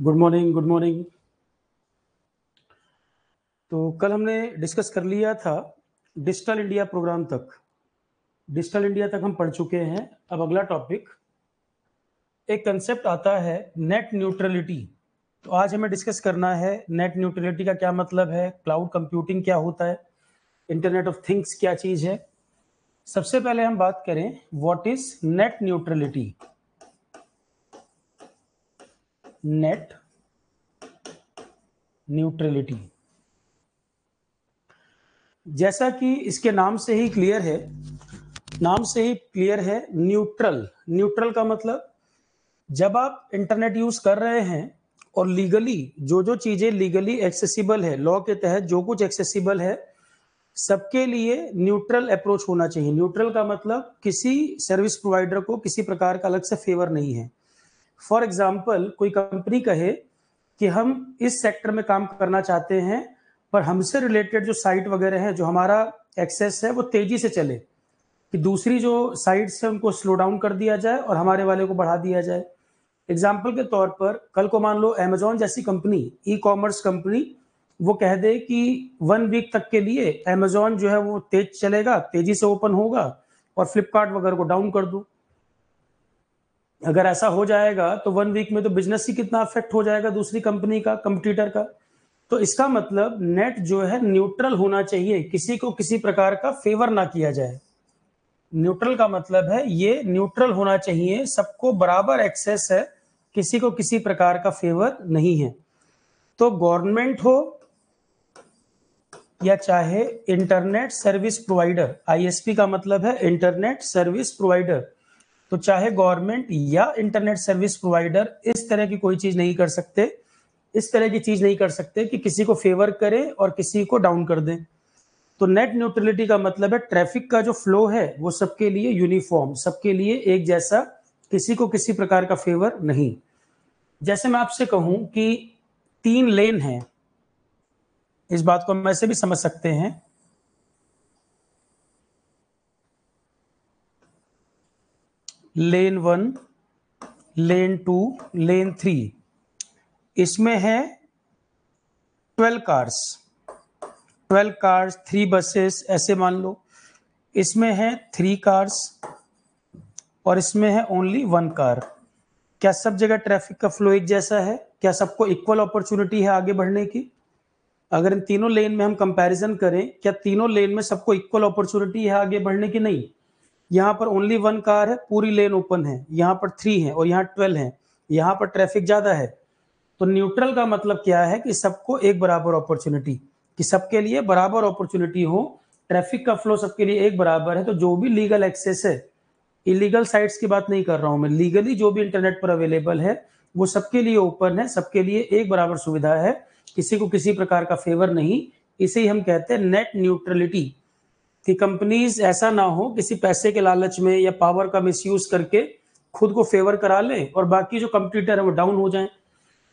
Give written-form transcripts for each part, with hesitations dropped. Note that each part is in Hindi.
Good morning. Good morning. तो कल हमने डिस्कस कर लिया था डिजिटल इंडिया प्रोग्राम तक। डिजिटल इंडिया तक हम पढ़ चुके हैं। अब अगला टॉपिक, एक कंसेप्ट आता है नेट न्यूट्रलिटी। तो आज हमें डिस्कस करना है नेट न्यूट्रलिटी का क्या मतलब है, क्लाउड कंप्यूटिंग क्या होता है, इंटरनेट ऑफ थिंग्स क्या चीज है। सबसे पहले हम बात करें what is net neutrality. Net neutrality, जैसा कि इसके नाम से ही क्लियर है, न्यूट्रल। न्यूट्रल का मतलब जब आप इंटरनेट यूज कर रहे हैं और लीगली जो चीजें लीगली एक्सेसिबल है, लॉ के तहत जो कुछ एक्सेसिबल है, सबके लिए न्यूट्रल अप्रोच होना चाहिए। न्यूट्रल का मतलब किसी सर्विस प्रोवाइडर को किसी प्रकार का अलग से फेवर नहीं है। फॉर एग्जाम्पल, कोई कंपनी कहे कि हम इस सेक्टर में काम करना चाहते हैं, पर हमसे रिलेटेड जो साइट वगैरह है, जो हमारा एक्सेस है, वो तेजी से चले, कि दूसरी जो साइट्स है उनको स्लो डाउन कर दिया जाए और हमारे वाले को बढ़ा दिया जाए। एग्जाम्पल के तौर पर, कल को मान लो अमेजोन जैसी कंपनी, ई कॉमर्स कंपनी, वो कह दे कि 1 वीक तक के लिए अमेजोन जो है वो तेज चलेगा, तेजी से ओपन होगा, और फ्लिपकार्ट वगैरह को डाउन कर दो। अगर ऐसा हो जाएगा तो 1 वीक में तो बिजनेस ही कितना अफेक्ट हो जाएगा दूसरी कंपनी का, कंपटीटर का। तो इसका मतलब नेट जो है न्यूट्रल होना चाहिए, किसी को किसी प्रकार का फेवर ना किया जाए। न्यूट्रल का मतलब है ये न्यूट्रल होना चाहिए, सबको बराबर एक्सेस है, किसी को किसी प्रकार का फेवर नहीं है। तो गवर्नमेंट हो या चाहे इंटरनेट सर्विस प्रोवाइडर, आईएसपी का मतलब है इंटरनेट सर्विस प्रोवाइडर, तो चाहे गवर्नमेंट या इंटरनेट सर्विस प्रोवाइडर इस तरह की कोई चीज नहीं कर सकते, इस तरह की चीज नहीं कर सकते कि किसी को फेवर करे और किसी को डाउन कर दें। तो नेट न्यूट्रलिटी का मतलब है ट्रैफिक का जो फ्लो है वो सबके लिए यूनिफॉर्म, सबके लिए एक जैसा, किसी को किसी प्रकार का फेवर नहीं। जैसे मैं आपसे कहूं कि 3 लेन हैं, इस बात को हम ऐसे भी समझ सकते हैं, लेन 1, लेन 2, लेन 3। इसमें है 12 कार्स, 3 बसेस ऐसे मान लो। इसमें है 3 कार्स और इसमें है ओनली 1 कार। क्या सब जगह ट्रैफिक का फ्लो एक जैसा है? क्या सबको इक्वल अपॉर्चुनिटी है आगे बढ़ने की? अगर इन तीनों लेन में हम कंपैरिजन करें, क्या तीनों लेन में सबको इक्वल अपॉर्चुनिटी है आगे बढ़ने की? नहीं। यहाँ पर ओनली 1 कार है, पूरी लेन ओपन है, यहाँ पर 3 है और यहाँ 12 है, यहाँ पर ट्रैफिक ज्यादा है। तो न्यूट्रल का मतलब क्या है कि सबको एक बराबर अपॉर्चुनिटी, कि सबके लिए बराबर अपॉर्चुनिटी हो, ट्रैफिक का फ्लो सबके लिए एक बराबर है। तो जो भी लीगल एक्सेस है, इलीगल साइट्स की बात नहीं कर रहा हूं मैं, लीगली जो भी इंटरनेट पर अवेलेबल है वो सबके लिए ओपन है, सबके लिए एक बराबर सुविधा है, किसी को किसी प्रकार का फेवर नहीं। इसे ही हम कहते हैं नेट न्यूट्रलिटी, कि कंपनीज ऐसा ना हो किसी पैसे के लालच में या पावर का मिसयूज करके खुद को फेवर करा लें और बाकी जो कंपटीटर है वो डाउन हो जाएं।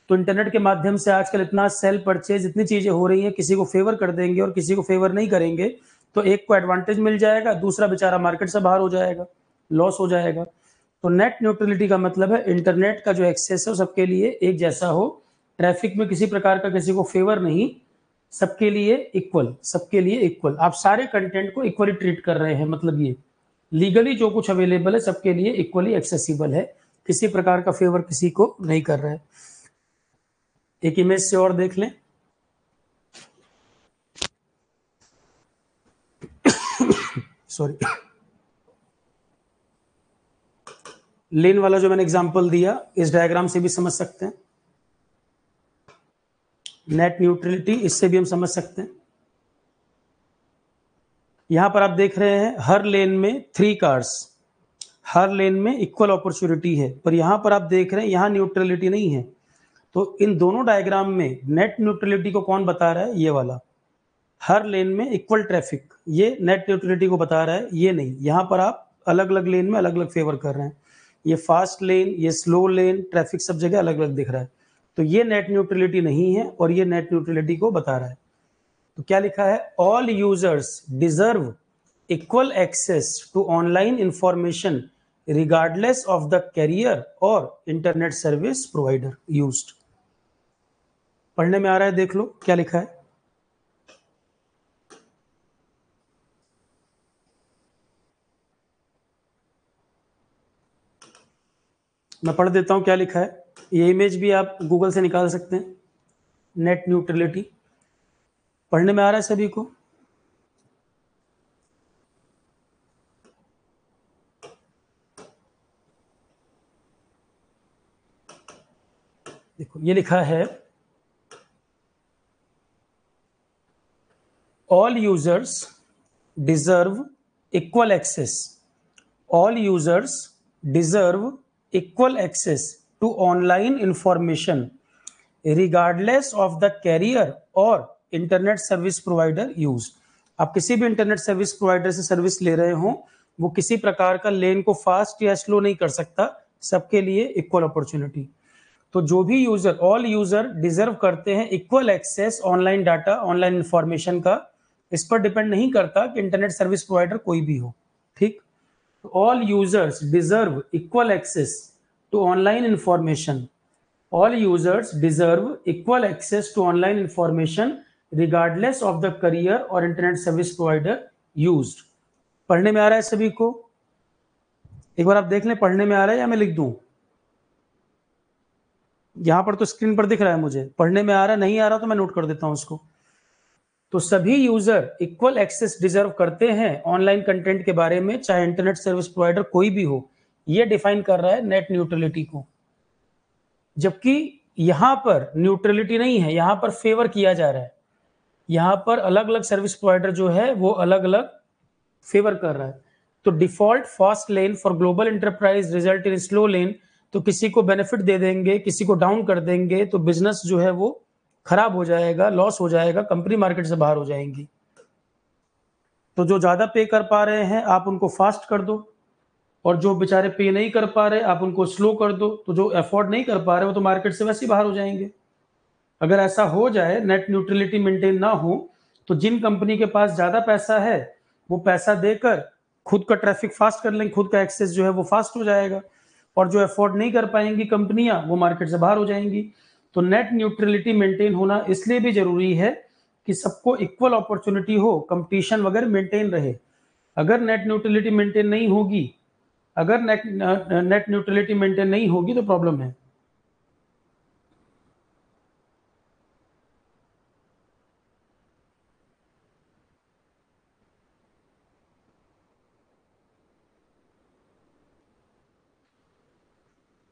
तो इंटरनेट के माध्यम से आजकल इतना सेल परचेज, इतनी चीजें हो रही हैं, किसी को फेवर कर देंगे और किसी को फेवर नहीं करेंगे, तो एक को एडवांटेज मिल जाएगा, दूसरा बेचारा मार्केट से बाहर हो जाएगा, लॉस हो जाएगा। तो नेट न्यूट्रलिटी का मतलब है इंटरनेट का जो एक्सेस है वो सबके लिए एक जैसा हो, ट्रैफिक में किसी प्रकार का किसी को फेवर नहीं, सबके लिए इक्वल, सबके लिए इक्वल। आप सारे कंटेंट को इक्वली ट्रीट कर रहे हैं, मतलब ये लीगली जो कुछ अवेलेबल है सबके लिए इक्वली एक्सेसिबल है, किसी प्रकार का फेवर किसी को नहीं कर रहा है। एक इमेज से और देख लें। सॉरी, लेन वाला जो मैंने एग्जांपल दिया, इस डायग्राम से भी समझ सकते हैं। नेट न्यूट्रलिटी इससे भी हम समझ सकते हैं। यहां पर आप देख रहे हैं हर लेन में 3 कार्स, हर लेन में इक्वल अपॉर्चुनिटी है, पर यहां पर आप देख रहे हैं यहां न्यूट्रलिटी नहीं है। तो इन दोनों डायग्राम में नेट न्यूट्रलिटी को कौन बता रहा है? ये वाला, हर लेन में इक्वल ट्रैफिक, ये नेट न्यूट्रलिटी को बता रहा है, ये नहीं। यहां पर आप अलग अलग लेन में अलग अलग फेवर कर रहे हैं, ये फास्ट लेन, ये स्लो लेन, ट्रैफिक सब जगह अलग अलग दिख रहा है। तो ये नेट न्यूट्रलिटी नहीं है और ये नेट न्यूट्रलिटी को बता रहा है। तो क्या लिखा है? All users deserve equal access to online information regardless of the carrier और इंटरनेट सर्विस प्रोवाइडर यूज्ड। पढ़ने में आ रहा है, देख लो क्या लिखा है। मैं पढ़ देता हूं क्या लिखा है। ये इमेज भी आप गूगल से निकाल सकते हैं, नेट न्यूट्रलिटी। पढ़ने में आ रहा है सभी को? देखो ये लिखा है, all users deserve equal access, all users deserve equal access to online information regardless of the carrier और इंटरनेट सर्विस प्रोवाइडर यूज। आप किसी भी इंटरनेट सर्विस प्रोवाइडर से सर्विस ले रहे हो, वो किसी प्रकार का लेन को फास्ट या स्लो नहीं कर सकता, सबके लिए इक्वल अपॉर्चुनिटी। तो जो भी यूजर, ऑल यूजर डिजर्व करते हैं equal access online data, online information का। इस पर डिपेंड नहीं करता कि इंटरनेट सर्विस प्रोवाइडर कोई भी हो, ठीक। All users deserve equal access to online information, all users deserve equal access to online information regardless of the career or internet service provider used। पढ़ने में आ रहा है सभी को? एक बार आप देख लें पढ़ने में आ रहा है या मैं लिख दूं? यहां पर तो स्क्रीन पर दिख रहा है मुझे, पढ़ने में आ रहा है, नहीं आ रहा तो मैं नोट कर देता हूं उसको। तो सभी यूजर इक्वल एक्सेस डिजर्व करते हैं ऑनलाइन कंटेंट के बारे में, चाहे इंटरनेट सर्विस प्रोवाइडर कोई भी हो। यह डिफाइन कर रहा है नेट न्यूट्रलिटी को। जबकि यहां पर न्यूट्रलिटी नहीं है, यहां पर फेवर किया जा रहा है। यहां पर अलग अलग सर्विस प्रोवाइडर जो है वो अलग अलग फेवर कर रहा है। तो default fast lane for global enterprise result in slow लेन, तो किसी को बेनिफिट दे देंगे, किसी को डाउन कर देंगे, तो बिजनेस जो है वो खराब हो जाएगा, लॉस हो जाएगा, कंपनी मार्केट से बाहर हो जाएंगी। तो जो ज्यादा पे कर पा रहे हैं आप उनको फास्ट कर दो, और जो बेचारे पे नहीं कर पा रहे आप उनको स्लो कर दो। तो जो अफोर्ड नहीं कर पा रहे वो तो मार्केट से वैसे ही बाहर हो जाएंगे। अगर ऐसा हो जाए, नेट न्यूट्रलिटी मेंटेन ना हो, तो जिन कंपनी के पास ज्यादा पैसा है वो पैसा देकर खुद का ट्रैफिक फास्ट कर लेंगे, खुद का एक्सेस जो है वो फास्ट हो जाएगा, और जो अफोर्ड नहीं कर पाएंगी कंपनियां वो मार्केट से बाहर हो जाएंगी। तो नेट न्यूट्रलिटी मेंटेन होना इसलिए भी जरूरी है कि सबको इक्वल अपॉर्चुनिटी हो, कंपटीशन वगैरह मेंटेन रहे। अगर नेट न्यूट्रलिटी मेंटेन नहीं होगी, अगर नेट न्यूट्रलिटी मेंटेन नहीं होगी तो प्रॉब्लम है।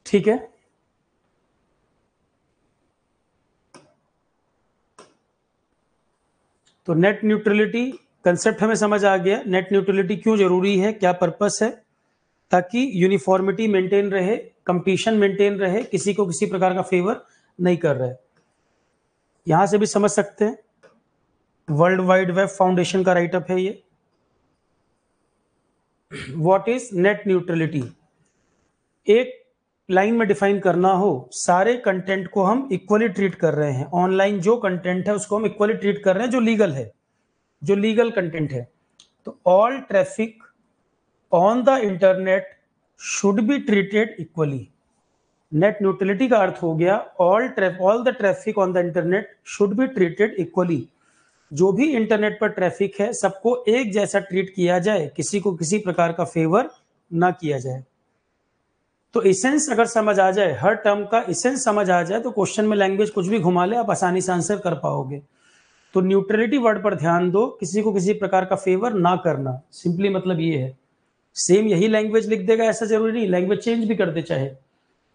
ठीक है, तो नेट न्यूट्रलिटी कंसेप्ट हमें समझ आ गया। नेट न्यूट्रलिटी क्यों जरूरी है, क्या पर्पस है, ताकि यूनिफॉर्मिटी मेंटेन रहे, कंपटीशन मेंटेन रहे, किसी को किसी प्रकार का फेवर नहीं कर रहे। यहां से भी समझ सकते हैं, वर्ल्ड वाइड वेब फाउंडेशन का राइटअप है ये। What is net neutrality? एक लाइन में डिफाइन करना हो, सारे कंटेंट को हम इक्वली ट्रीट कर रहे हैं। ऑनलाइन जो कंटेंट है उसको हम इक्वली ट्रीट कर रहे हैं, जो लीगल है, जो लीगल कंटेंट है। तो all traffic on the internet should be treated equally. Net neutrality का अर्थ हो गया all the traffic on the internet should be treated equally. जो भी इंटरनेट पर ट्रैफिक है सबको एक जैसा ट्रीट किया जाए, किसी को किसी प्रकार का फेवर ना किया जाए। तो इसेंस अगर समझ आ जाए, हर टर्म का इसेंस समझ आ जाए, तो क्वेश्चन में लैंग्वेज कुछ भी घुमा ले आप आसानी से आंसर कर पाओगे। तो न्यूट्रलिटी वर्ड पर ध्यान दो, किसी को किसी प्रकार का फेवर ना करना, सिंपली मतलब ये है। सेम यही लैंग्वेज लिख देगा ऐसा जरूरी नहीं, लैंग्वेज चेंज भी कर दे चाहे,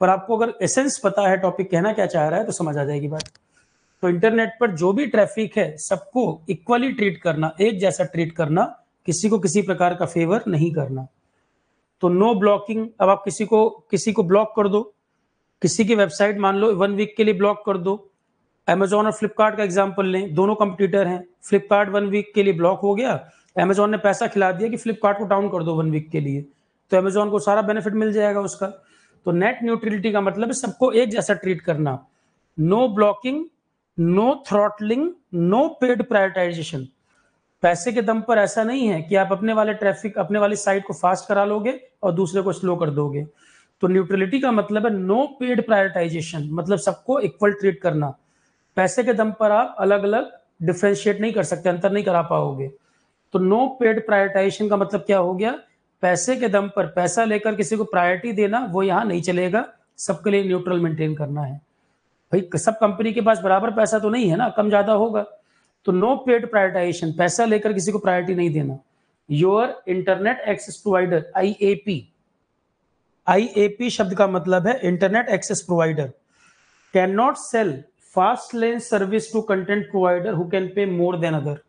पर आपको अगर एसेंस पता है टॉपिक कहना क्या चाह रहा है तो समझ आ जाएगी बात। तो इंटरनेट पर जो भी ट्रैफिक है सबको इक्वली ट्रीट करना, एक जैसा ट्रीट करना, किसी को किसी प्रकार का फेवर नहीं करना। तो नो ब्लॉकिंग। अब आप किसी को ब्लॉक कर दो, किसी की वेबसाइट मान लो 1 वीक के लिए ब्लॉक कर दो। अमेजॉन और फ्लिपकार्ट का एग्जांपल लें, दोनों कंपटीटर हैं। फ्लिपकार्ट 1 वीक के लिए ब्लॉक हो गया, अमेजॉन ने पैसा खिला दिया कि फ्लिपकार्ट को डाउन कर दो 1 वीक के लिए, तो अमेजॉन को सारा बेनिफिट मिल जाएगा उसका। तो नेट न्यूट्रलिटी का मतलब है सबको एक जैसा ट्रीट करना, no blocking, no throttling, no paid prioritization. पैसे के दम पर ऐसा नहीं है कि आप अपने वाले ट्रैफिक, अपने वाली साइट को फास्ट करा लोगे और दूसरे को स्लो कर दोगे। तो न्यूट्रलिटी का मतलब है नो पेड प्रायोरिटाइजेशन, मतलब सबको इक्वल ट्रीट करना। पैसे के दम पर आप अलग अलग डिफ्रेंशिएट नहीं कर सकते, अंतर नहीं करा पाओगे। तो नो पेड प्रायोरिटाइजेशन का मतलब क्या हो गया, पैसे के दम पर पैसा लेकर किसी को प्रायोरिटी देना वो यहाँ नहीं चलेगा, सबके लिए न्यूट्रल मेंटेन करना है। भाई सब कंपनी के पास बराबर पैसा तो नहीं है ना, कम ज्यादा होगा। तो नो पेड प्रायोरिटाइजेशन, पैसा लेकर किसी को प्रायोरिटी नहीं देना। Your internet access provider, IAP, IAP शब्द का मतलब है internet access provider, can not sell fast lane service to content provider who can pay more then other.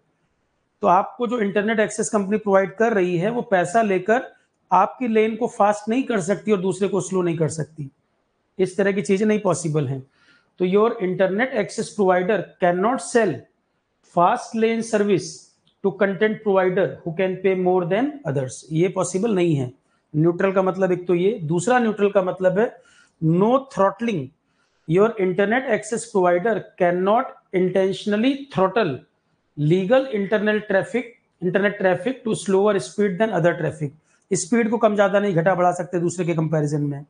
तो आपको जो इंटरनेट एक्सेस कंपनी प्रोवाइड कर रही है वो पैसा लेकर आपकी लेन को फास्ट नहीं कर सकती और दूसरे को स्लो नहीं कर सकती, इस तरह की चीजें नहीं पॉसिबल हैं। तो your internet access provider can not sell fast lane service to content provider who can pay more than others, ये पॉसिबल नहीं है। न्यूट्रल का मतलब एक तो ये, दूसरा न्यूट्रल का मतलब है no throttling, your internet access provider can not intentionally throttle legal internet traffic to slower speed than other traffic, speed को कम ज्यादा नहीं घटा बढ़ा सकते दूसरे के कंपैरिजन में।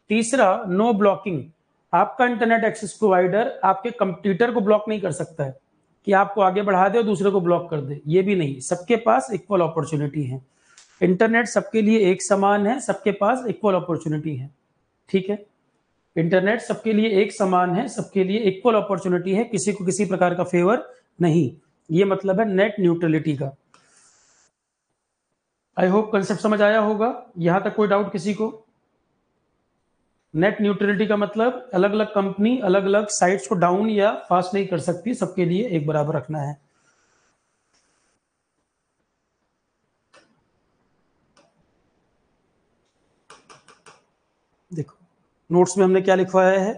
तीसरा नो ब्लॉकिंग, आपका इंटरनेट एक्सेस प्रोवाइडर आपके कंप्यूटर को ब्लॉक नहीं कर सकता है कि आपको आगे बढ़ा दे और दूसरे को ब्लॉक कर दे, ये भी नहीं, सबके पास इक्वल अपॉर्चुनिटी है। इंटरनेट सबके लिए एक समान है, सबके पास इक्वल अपॉर्चुनिटी है, ठीक है। इंटरनेट सबके लिए एक समान है, सबके लिए इक्वल अपॉर्चुनिटी है, किसी को किसी प्रकार का फेवर नहीं, ये मतलब है नेट न्यूट्रलिटी का। आई होप कंसेप्ट समझ आया होगा, यहां तक कोई डाउट किसी को? नेट न्यूट्रलिटी का मतलब अलग अलग कंपनी अलग अलग साइट्स को डाउन या फास्ट नहीं कर सकती, सबके लिए एक बराबर रखना है। देखो नोट्स में हमने क्या लिखवाया है,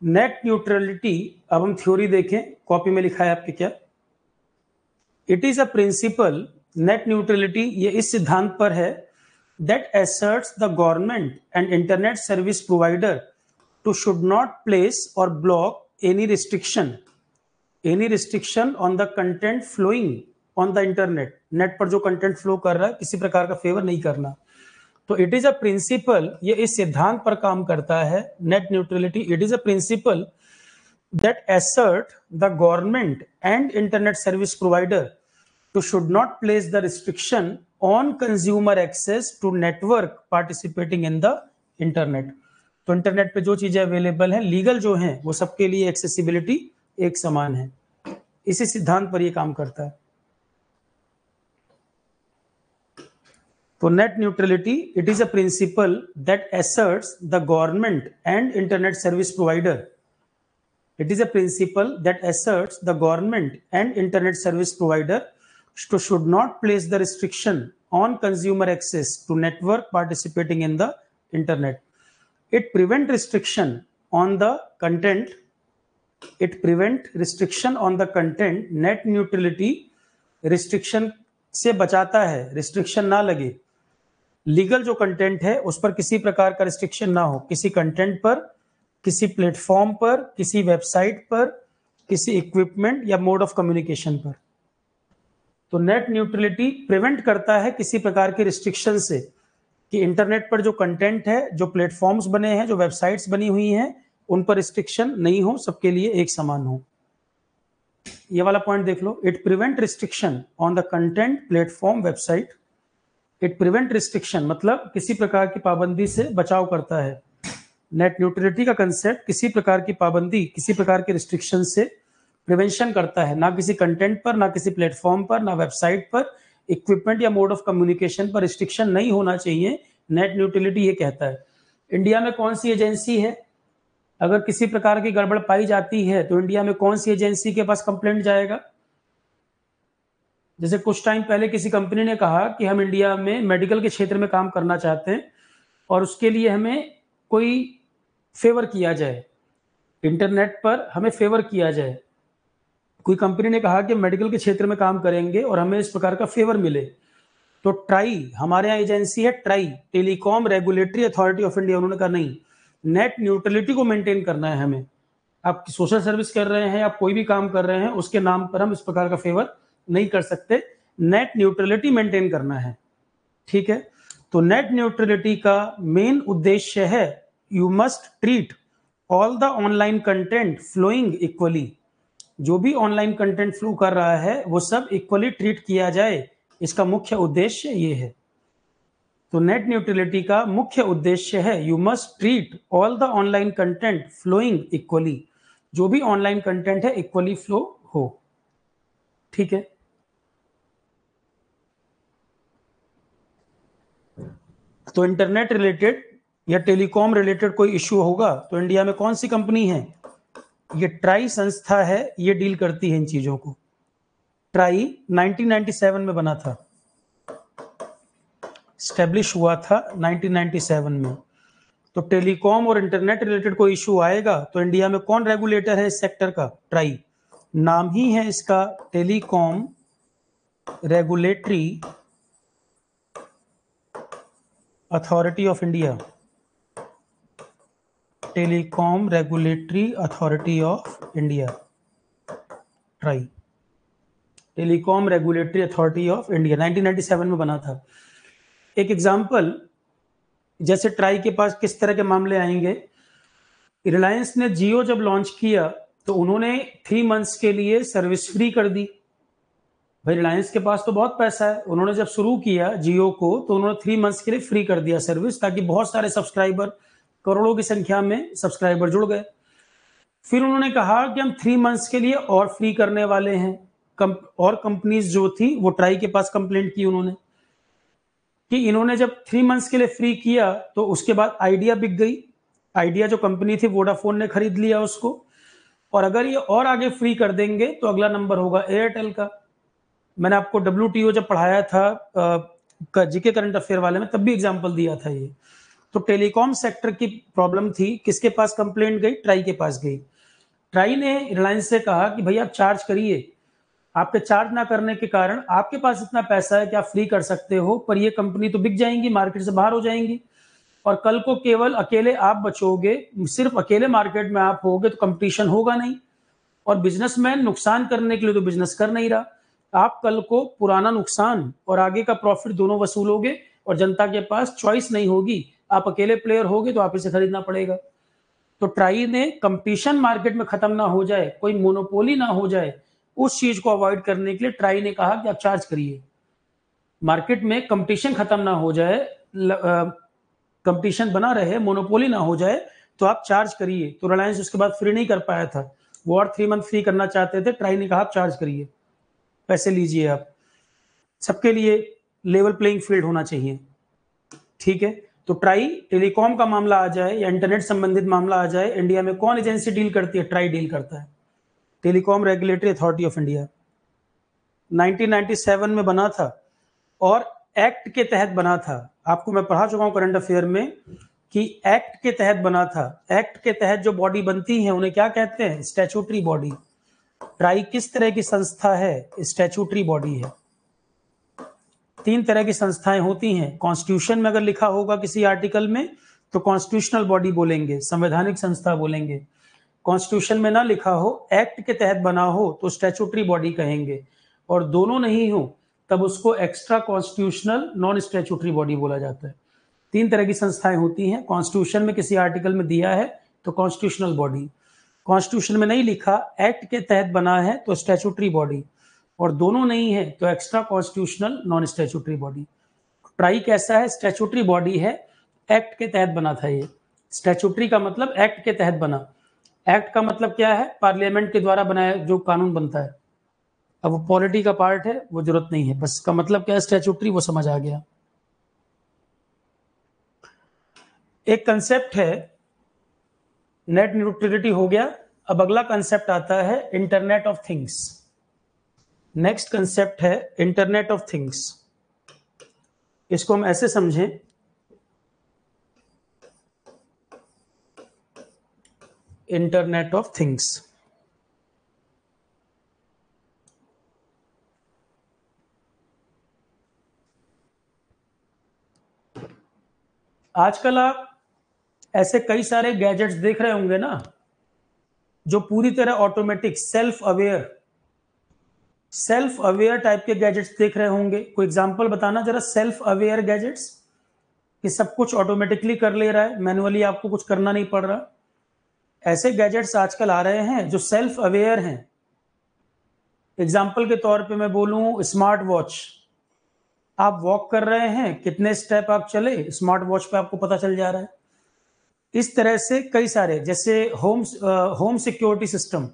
नेट न्यूट्रलिटी। अब हम थ्योरी देखें, कॉपी में लिखा है आपके क्या, it is a principle, net neutrality ये इस सिद्धांत पर है, that asserts the government and internet service provider too should not place और block any restriction on the content flowing on the internet, net पर जो कंटेंट फ्लो कर रहा है किसी प्रकार का फेवर नहीं करना। तो इट इज अ प्रिंसिपल, ये इस सिद्धांत पर काम करता है net neutrality, it is a principle that assert the government and internet service provider to should not place the restriction on consumer access to network participating in the internet। तो इंटरनेट पे जो चीजें अवेलेबल हैं लीगल जो हैं वो सबके लिए एक्सेसिबिलिटी एक समान है, इसी सिद्धांत पर ये काम करता है। तो net neutrality, it is a principal that asserts the government and internet service provider, it is a principle that asserts the government and internet service provider should not place the restriction on consumer access to network participating in the internet. It prevent restriction on the content, net neutrality restriction से बचाता है, रिस्ट्रिक्शन ना लगे, लीगल जो कंटेंट है उस पर किसी प्रकार का रिस्ट्रिक्शन ना हो, किसी कंटेंट पर, किसी प्लेटफॉर्म पर, किसी वेबसाइट पर, किसी इक्विपमेंट या मोड ऑफ कम्युनिकेशन पर। तो नेट न्यूट्रलिटी प्रिवेंट करता है किसी प्रकार की रिस्ट्रिक्शन से कि इंटरनेट पर जो कंटेंट है, जो प्लेटफॉर्म्स बने हैं, जो वेबसाइट्स बनी हुई हैं, उन पर रिस्ट्रिक्शन नहीं हो, सबके लिए एक समान हो। ये वाला पॉइंट देख लो, it prevent restriction on the content, platform, website. It prevent restriction मतलब किसी प्रकार की पाबंदी से बचाव करता है। नेट न्यूट्रलिटी का कंसेप्ट किसी प्रकार की पाबंदी, किसी प्रकार के रिस्ट्रिक्शन से प्रिवेंशन करता है, ना किसी कंटेंट पर, ना किसी प्लेटफॉर्म पर, ना वेबसाइट पर, इक्विपमेंट या मोड ऑफ कम्युनिकेशन पर रिस्ट्रिक्शन नहीं होना चाहिए। नेट न्यूट्रलिटी ये कहता है। इंडिया में कौन सी एजेंसी है, अगर किसी प्रकार की गड़बड़ पाई जाती है तो इंडिया में कौन सी एजेंसी के पास कंप्लेंट जाएगा? जैसे कुछ टाइम पहले किसी कंपनी ने कहा कि हम इंडिया में मेडिकल के क्षेत्र में काम करना चाहते हैं और उसके लिए हमें कोई फेवर किया जाए, इंटरनेट पर हमें फेवर किया जाए। कोई कंपनी ने कहा कि मेडिकल के क्षेत्र में काम करेंगे और हमें इस प्रकार का फेवर मिले, तो ट्राई, हमारे यहाँ एजेंसी है try, telecom regulatory authority of India, उन्होंने कहा नहीं, नेट न्यूट्रलिटी को मेंटेन करना है हमें। आप सोशल सर्विस कर रहे हैं, आप कोई भी काम कर रहे हैं, उसके नाम पर हम इस प्रकार का फेवर नहीं कर सकते, नेट न्यूट्रलिटी मेंटेन करना है, ठीक है। तो नेट न्यूट्रलिटी का मेन उद्देश्य है, you must treat all the online content flowing equally, जो भी ऑनलाइन कंटेंट फ्लो कर रहा है वो सब इक्वली ट्रीट किया जाए, इसका मुख्य उद्देश्य ये है। तो नेट न्यूट्रलिटी का मुख्य उद्देश्य है you must treat all the online content flowing equally, जो भी ऑनलाइन कंटेंट है इक्वली फ्लो हो। ठीक है, तो इंटरनेट रिलेटेड या टेलीकॉम रिलेटेड कोई इश्यू होगा तो इंडिया में कौन सी कंपनी है? ये ट्राई संस्था है, ये डील करती है इन चीजों को। ट्राई 1997 में बना था, स्टैब्लिश हुआ था 1997 में। तो टेलीकॉम और इंटरनेट रिलेटेड कोई इशू आएगा तो इंडिया में कौन रेगुलेटर है इस सेक्टर का? ट्राई, नाम ही है इसका telecom regulatory authority of India, telecom regulatory authority of India, try, telecom regulatory authority of India 1997 में बना था। एक एग्जांपल, जैसे ट्राई के पास किस तरह के मामले आएंगे, रिलायंस ने जियो जब लॉन्च किया तो उन्होंने 3 मंथ्स के लिए सर्विस फ्री कर दी। भाई रिलायंस के पास तो बहुत पैसा है, उन्होंने जब शुरू किया जियो को तो उन्होंने 3 मंथ्स के लिए फ्री कर दिया सर्विस, ताकि बहुत सारे सब्सक्राइबर, करोड़ों की संख्या में सब्सक्राइबर जुड़ गए। फिर उन्होंने कहा कि हम 3 मंथ्स के लिए और फ्री करने वाले हैं। और कंपनीज जो थी वो ट्राई के पास कंप्लेंट की उन्होंने कि इन्होंने जब 3 मंथ्स के लिए फ्री किया तो उसके बाद आइडिया बिक गई। आइडिया जो कंपनी थी वोडाफोन ने खरीद लिया उसको, और अगर ये और आगे फ्री कर देंगे तो अगला नंबर होगा एयरटेल का। मैंने आपको WTO जब पढ़ाया था जीके करंट अफेयर वाले में, तब भी एग्जाम्पल दिया था ये। तो टेलीकॉम सेक्टर की प्रॉब्लम थी, किसके पास कंप्लेंट गई? ट्राई के पास गई। ट्राई ने रिलायंस से कहा कि भैया आप चार्ज करिए, आपके चार्ज ना करने के कारण आपके पास इतना पैसा है कि आप फ्री कर सकते हो, पर ये कंपनी तो बिक जाएंगी, मार्केट से बाहर हो जाएंगी, और कल को केवल अकेले आप बचोगे, सिर्फ अकेले मार्केट में आप होगे तो कंपटीशन होगा नहीं, और बिजनेसमैन नुकसान करने के लिए तो बिजनेस कर नहीं रहा। आप कल को पुराना नुकसान और आगे का प्रॉफिट दोनों वसूलोगे, और जनता के पास चॉइस नहीं होगी, आप अकेले प्लेयर होगे तो आप इसे खरीदना पड़ेगा। तो ट्राई ने कंपटीशन मार्केट में खत्म ना हो जाए, कोई मोनोपोली ना हो जाए, उस चीज को अवॉइड करने के लिए ट्राई ने कहा कि आप चार्ज करिए। मार्केट में कंपटीशन खत्म ना हो जाए, कंपटीशन बना रहे, मोनोपोली ना हो जाए, तो आप चार्ज करिए। तो रिलायंस उसके बाद फ्री नहीं कर पाया था, वो और 3 मंथ फ्री करना चाहते थे। ट्राई ने कहा आप चार्ज करिए, पैसे लीजिए आप, सबके लिए लेवल प्लेइंग फील्ड होना चाहिए। ठीक है, तो ट्राई, टेलीकॉम का मामला आ जाए या इंटरनेट संबंधित मामला आ जाए, इंडिया में कौन एजेंसी डील करती है? ट्राई डील करता है, telecom regulatory authority of India. 1997 में बना था और एक्ट के तहत बना था। आपको मैं पढ़ा चुका हूं करंट अफेयर में कि एक्ट के तहत बना था। एक्ट के तहत जो बॉडी बनती है उन्हें क्या कहते हैं? Statutory body. ट्राई किस तरह की संस्था है? स्टैट्यूटरी बॉडी है। 3 तरह की संस्थाएं होती हैं। कॉन्स्टिट्यूशन में अगर लिखा होगा किसी आर्टिकल में तो कॉन्स्टिट्यूशनल बॉडी बोलेंगे, संवैधानिक संस्था बोलेंगे। कॉन्स्टिट्यूशन में ना लिखा हो, एक्ट के तहत बना हो तो स्टैट्यूटरी बॉडी कहेंगे, और दोनों नहीं हो तब उसको extra constitutional non statutory body बोला जाता है। 3 तरह की संस्थाएं होती हैं। कॉन्स्टिट्यूशन में किसी आर्टिकल में दिया है तो कॉन्स्टिट्यूशनल बॉडी, कॉन्स्टिट्यूशन में नहीं लिखा, एक्ट के तहत बना है तो स्टैट्यूटरी बॉडी, और दोनों नहीं है तो extra constitutional non statutory body. Try कैसा है? स्टैट्यूटरी बॉडी है, एक्ट के तहत बना था ये। स्टैट्यूटरी का मतलब एक्ट के तहत बना। एक्ट का मतलब क्या है? पार्लियामेंट के द्वारा बनाया जो कानून बनता है। अब वो पॉलिटी का पार्ट है, वो जरूरत नहीं है, बस का मतलब क्या है स्टैट्यूटरी, वो समझ आ गया। एक कंसेप्ट है, नेट न्यूट्रलिटी हो गया। अब अगला कंसेप्ट आता है internet of things. Next concept है इंटरनेट ऑफ थिंग्स। इसको हम ऐसे समझें, इंटरनेट ऑफ थिंग्स। आजकल आप ऐसे कई सारे गैजेट्स देख रहे होंगे ना, जो पूरी तरह ऑटोमेटिक, सेल्फ अवेयर टाइप के गैजेट्स देख रहे होंगे। कोई एग्जांपल बताना जरा, सेल्फ अवेयर गैजेट्स, कि सब कुछ ऑटोमेटिकली कर ले रहा है, मैनुअली आपको कुछ करना नहीं पड़ रहा। ऐसे गैजेट्स आजकल आ रहे हैं जो सेल्फ अवेयर हैं। एग्जाम्पल के तौर पे मैं बोलूं, स्मार्ट वॉच। आप वॉक कर रहे हैं, कितने स्टेप आप चले, स्मार्ट वॉच पे आपको पता चल जा रहा है। इस तरह से कई सारे, जैसे होम सिक्योरिटी सिस्टम,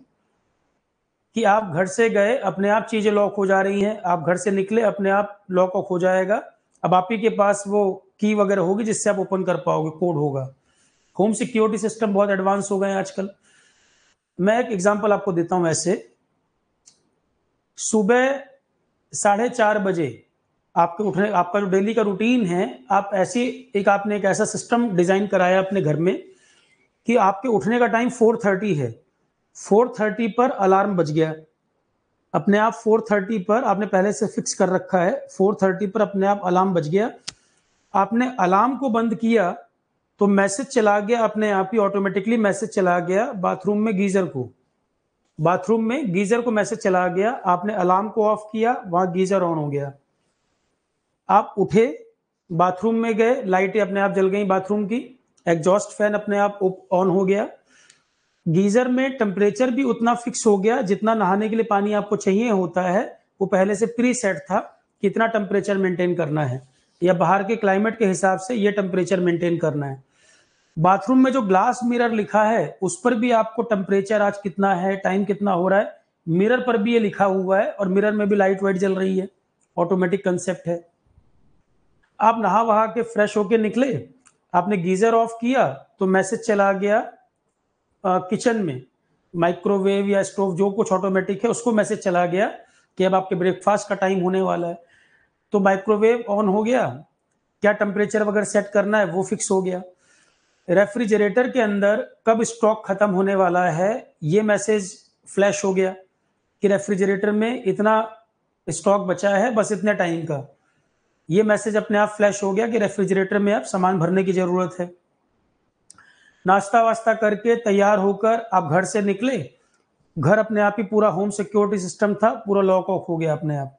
कि आप घर से गए, अपने आप चीजें लॉक हो जा रही हैं, आप घर से निकले, अपने आप लॉक ऑफ हो जाएगा। अब आप ही के पास वो की वगैरह होगी जिससे आप ओपन कर पाओगे, कोड होगा। होम सिक्योरिटी सिस्टम बहुत एडवांस हो गए हैं आजकल। मैं एक एग्जांपल आपको देता हूं। ऐसे सुबह 4:30 बजे आपके उठने, आपका जो डेली का रूटीन है, आप ऐसी आपने एक ऐसा सिस्टम डिजाइन कराया अपने घर में कि आपके उठने का टाइम 4:30 है। 4:30 पर अलार्म बज गया अपने आप। 4:30 पर आपने पहले से फिक्स कर रखा है, 4:30 पर अपने आप अलार्म बज गया। आपने अलार्म को बंद किया तो मैसेज चला गया अपने आप ही, ऑटोमेटिकली मैसेज चला गया बाथरूम में गीजर को। बाथरूम में गीजर को मैसेज चला गया, आपने अलार्म को ऑफ किया, वहां गीजर ऑन हो गया। आप उठे, बाथरूम में गए, लाइटें अपने आप जल गई बाथरूम की, एग्जॉस्ट फैन अपने आप ऑन हो गया। गीजर में टेम्परेचर भी उतना फिक्स हो गया जितना नहाने के लिए पानी आपको चाहिए होता है, वो पहले से प्री सेट था, कितना टेम्परेचर मेंटेन करना है, या बाहर के क्लाइमेट के हिसाब से ये टेम्परेचर मेंटेन करना है। बाथरूम में जो ग्लास मिरर लिखा है उस पर भी आपको टेम्परेचर आज कितना है, टाइम कितना हो रहा है, मिरर पर भी ये लिखा हुआ है, और मिरर में भी लाइट वाइट जल रही है। ऑटोमेटिक कंसेप्ट है। आप नहा वहा के फ्रेश होके निकले, आपने गीजर ऑफ किया तो मैसेज चला गया किचन में, माइक्रोवेव या स्टोव जो कुछ ऑटोमेटिक है उसको मैसेज चला गया कि अब आपके ब्रेकफास्ट का टाइम होने वाला है। तो माइक्रोवेव ऑन हो गया, क्या टेम्परेचर वगैरह सेट करना है वो फिक्स हो गया। रेफ्रिजरेटर के अंदर कब स्टॉक खत्म होने वाला है ये मैसेज फ्लैश हो गया कि रेफ्रिजरेटर में इतना स्टॉक बचा है, बस इतने टाइम का। ये मैसेज अपने आप फ्लैश हो गया कि रेफ्रिजरेटर में अब सामान भरने की जरूरत है। नाश्ता वास्ता करके तैयार होकर आप घर से निकले, घर अपने आप ही पूरा होम सिक्योरिटी सिस्टम था, पूरा लॉक ऑफ हो गया अपने आप।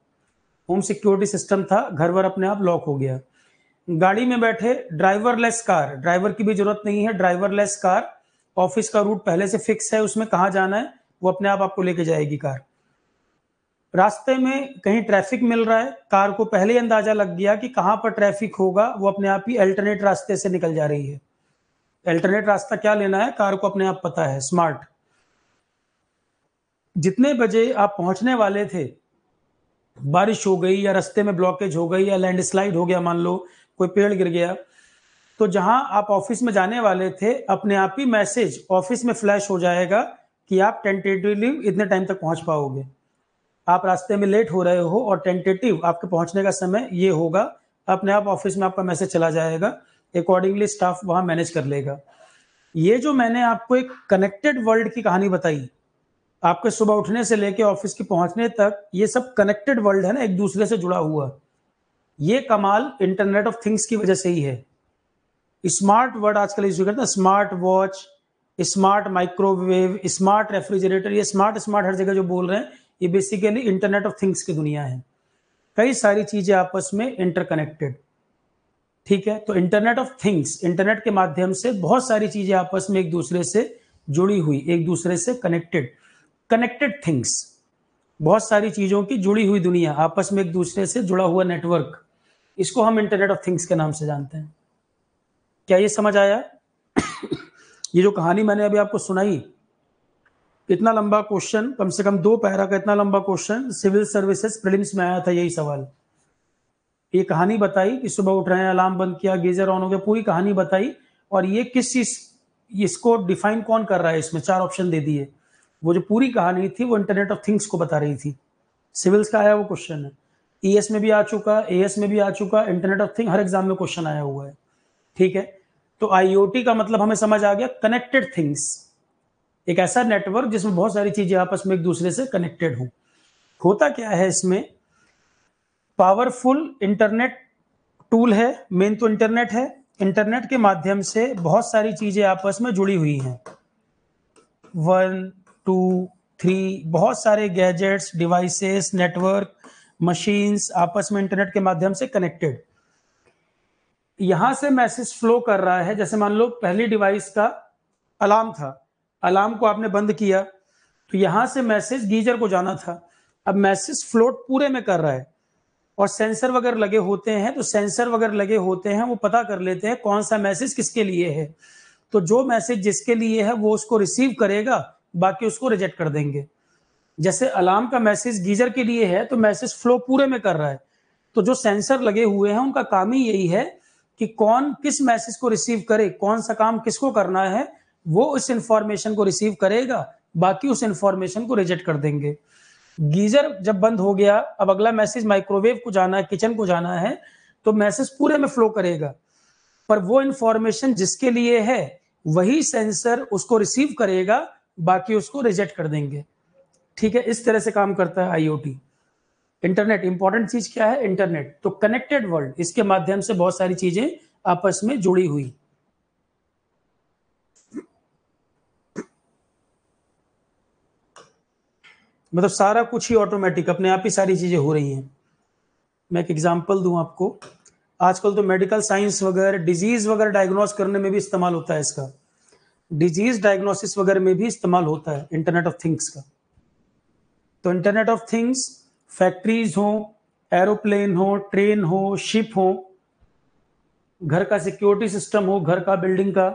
होम सिक्योरिटी सिस्टम था, घर वर अपने आप लॉक हो गया। गाड़ी में बैठे, ड्राइवरलेस कार, ड्राइवर की भी जरूरत नहीं है, ड्राइवरलेस कार, ऑफिस का रूट पहले से फिक्स है, उसमें कहाँ जाना है वो अपने आप आपको लेके जाएगी कार। रास्ते में कहीं ट्रैफिक मिल रहा है, कार को पहले ही अंदाजा लग गया कि कहाँ पर ट्रैफिक होगा, वो अपने आप ही अल्टरनेट रास्ते से निकल जा रही है। अल्टरनेट रास्ता क्या लेना है कार को अपने आप पता है, स्मार्ट। जितने बजे आप पहुंचने वाले थे, बारिश हो गई या रास्ते में ब्लॉकेज हो गई या लैंडस्लाइड हो गया, मान लो कोई पेड़ गिर गया, तो जहां आप ऑफिस में जाने वाले थे अपने आप ही मैसेज ऑफिस में फ्लैश हो जाएगा कि आप टेंटेटिवली इतने टाइम तक पहुंच पाओगे। आप रास्ते में लेट हो रहे हो और टेंटेटिव आपके पहुंचने का समय ये होगा, अपने आप ऑफिस में आपका मैसेज चला जाएगा, अकॉर्डिंगली स्टाफ वहां मैनेज कर लेगा। ये जो मैंने आपको एक कनेक्टेड वर्ल्ड की कहानी बताई, आपके सुबह उठने से लेके ऑफिस के पहुंचने तक, ये सब कनेक्टेड वर्ल्ड है ना, एक दूसरे से जुड़ा हुआ। ये कमाल इंटरनेट ऑफ थिंग्स की वजह से ही है। स्मार्ट वर्ड आजकल यूज करते हैं, smart watch, smart microwave, smart refrigerator, ये स्मार्ट स्मार्ट हर जगह जो बोल रहे हैं, ये बेसिकली इंटरनेट ऑफ थिंग्स की दुनिया है। कई सारी चीजें आपस में इंटरकनेक्टेड। ठीक है, तो इंटरनेट ऑफ थिंग्स, इंटरनेट के माध्यम से बहुत सारी चीजें आपस में एक दूसरे से जुड़ी हुई, एक दूसरे से कनेक्टेड, कनेक्टेड थिंग्स, बहुत सारी चीजों की जुड़ी हुई दुनिया, आपस में एक दूसरे से जुड़ा हुआ नेटवर्क, इसको हम इंटरनेट ऑफ थिंग्स के नाम से जानते हैं। क्या ये समझ आया? ये जो कहानी मैंने अभी आपको सुनाई, इतना लंबा क्वेश्चन, कम से कम 2 पैरा का इतना लंबा क्वेश्चन सिविल सर्विसेज प्रीलिम्स में आया था, यही सवाल। ये कहानी बताई कि सुबह उठ रहे हैं, अलार्म बंद किया, गीजर ऑन हो गया, पूरी कहानी बताई। और ये किस चीज, इसको डिफाइन कौन कर रहा है, इसमें 4 ऑप्शन दे दिए। वो जो पूरी कहानी थी वो इंटरनेट ऑफ थिंग्स को बता रही थी। सिविल्स का आया वो क्वेश्चन है, ईएस में भी आ चुका, एएस में भी आ चुका, internet of thing her exam में क्वेश्चन आया हुआ है। ठीक है, तो आईओटी का मतलब हमें समझ आ गया, कनेक्टेड थिंग्स, एक ऐसा नेटवर्क जिसमें बहुत सारी चीजें आपस में एक दूसरे से कनेक्टेड हो। होता क्या है इसमें, पावरफुल इंटरनेट टूल है, मेन तो इंटरनेट है, इंटरनेट के माध्यम से बहुत सारी चीजें आपस में जुड़ी हुई हैं, 1 2 3, बहुत सारे गैजेट्स, डिवाइसेस, नेटवर्क, मशीन्स आपस में इंटरनेट के माध्यम से कनेक्टेड। यहां से मैसेज फ्लो कर रहा है, जैसे मान लो पहली डिवाइस का अलार्म था, अलार्म को आपने बंद किया तो यहां से मैसेज गीजर को जाना था, अब मैसेज फ्लोट पूरे में कर रहा है, और सेंसर वगैरह लगे होते हैं, तो सेंसर वगैरह लगे होते हैं, वो पता कर लेते हैं कौन सा मैसेज किसके लिए है। तो जो मैसेज जिसके लिए है वो उसको रिसीव करेगा, बाकी उसको रिजेक्ट कर देंगे। जैसे अलार्म का मैसेज गीजर के लिए है तो मैसेज फ्लो पूरे में कर रहा है, तो जो सेंसर लगे हुए हैं उनका काम ही यही है कि कौन किस मैसेज को रिसीव करे, कौन सा काम किसको करना है, वो उस इंफॉर्मेशन को रिसीव करेगा, बाकी उस इंफॉर्मेशन को रिजेक्ट कर देंगे। गीजर जब बंद हो गया, अब अगला मैसेज माइक्रोवेव को जाना है, किचन को जाना है, तो मैसेज पूरे में फ्लो करेगा, पर वो इंफॉर्मेशन जिसके लिए है वही सेंसर उसको रिसीव करेगा, बाकी उसको रिजेक्ट कर देंगे। ठीक है, इस तरह से काम करता है आईओटी। इंटरनेट, इंपॉर्टेंट चीज क्या है? इंटरनेट। तो कनेक्टेड वर्ल्ड, इसके माध्यम से बहुत सारी चीजें आपस में जुड़ी हुई। मतलब सारा कुछ ही ऑटोमेटिक, अपने आप ही सारी चीजें हो रही हैं। मैं एक एग्जांपल दूं आपको, आजकल तो मेडिकल साइंस वगैरह डिजीज वगैरह डायग्नोस करने में भी इस्तेमाल होता है इसका, डिजीज डायग्नोसिस वगैरह में भी इस्तेमाल होता है इंटरनेट ऑफ थिंग्स का। तो इंटरनेट ऑफ थिंग्स फैक्ट्रीज हो, एरोप्लेन हो, ट्रेन हो, शिप हो, घर का सिक्योरिटी सिस्टम हो, घर का, बिल्डिंग का,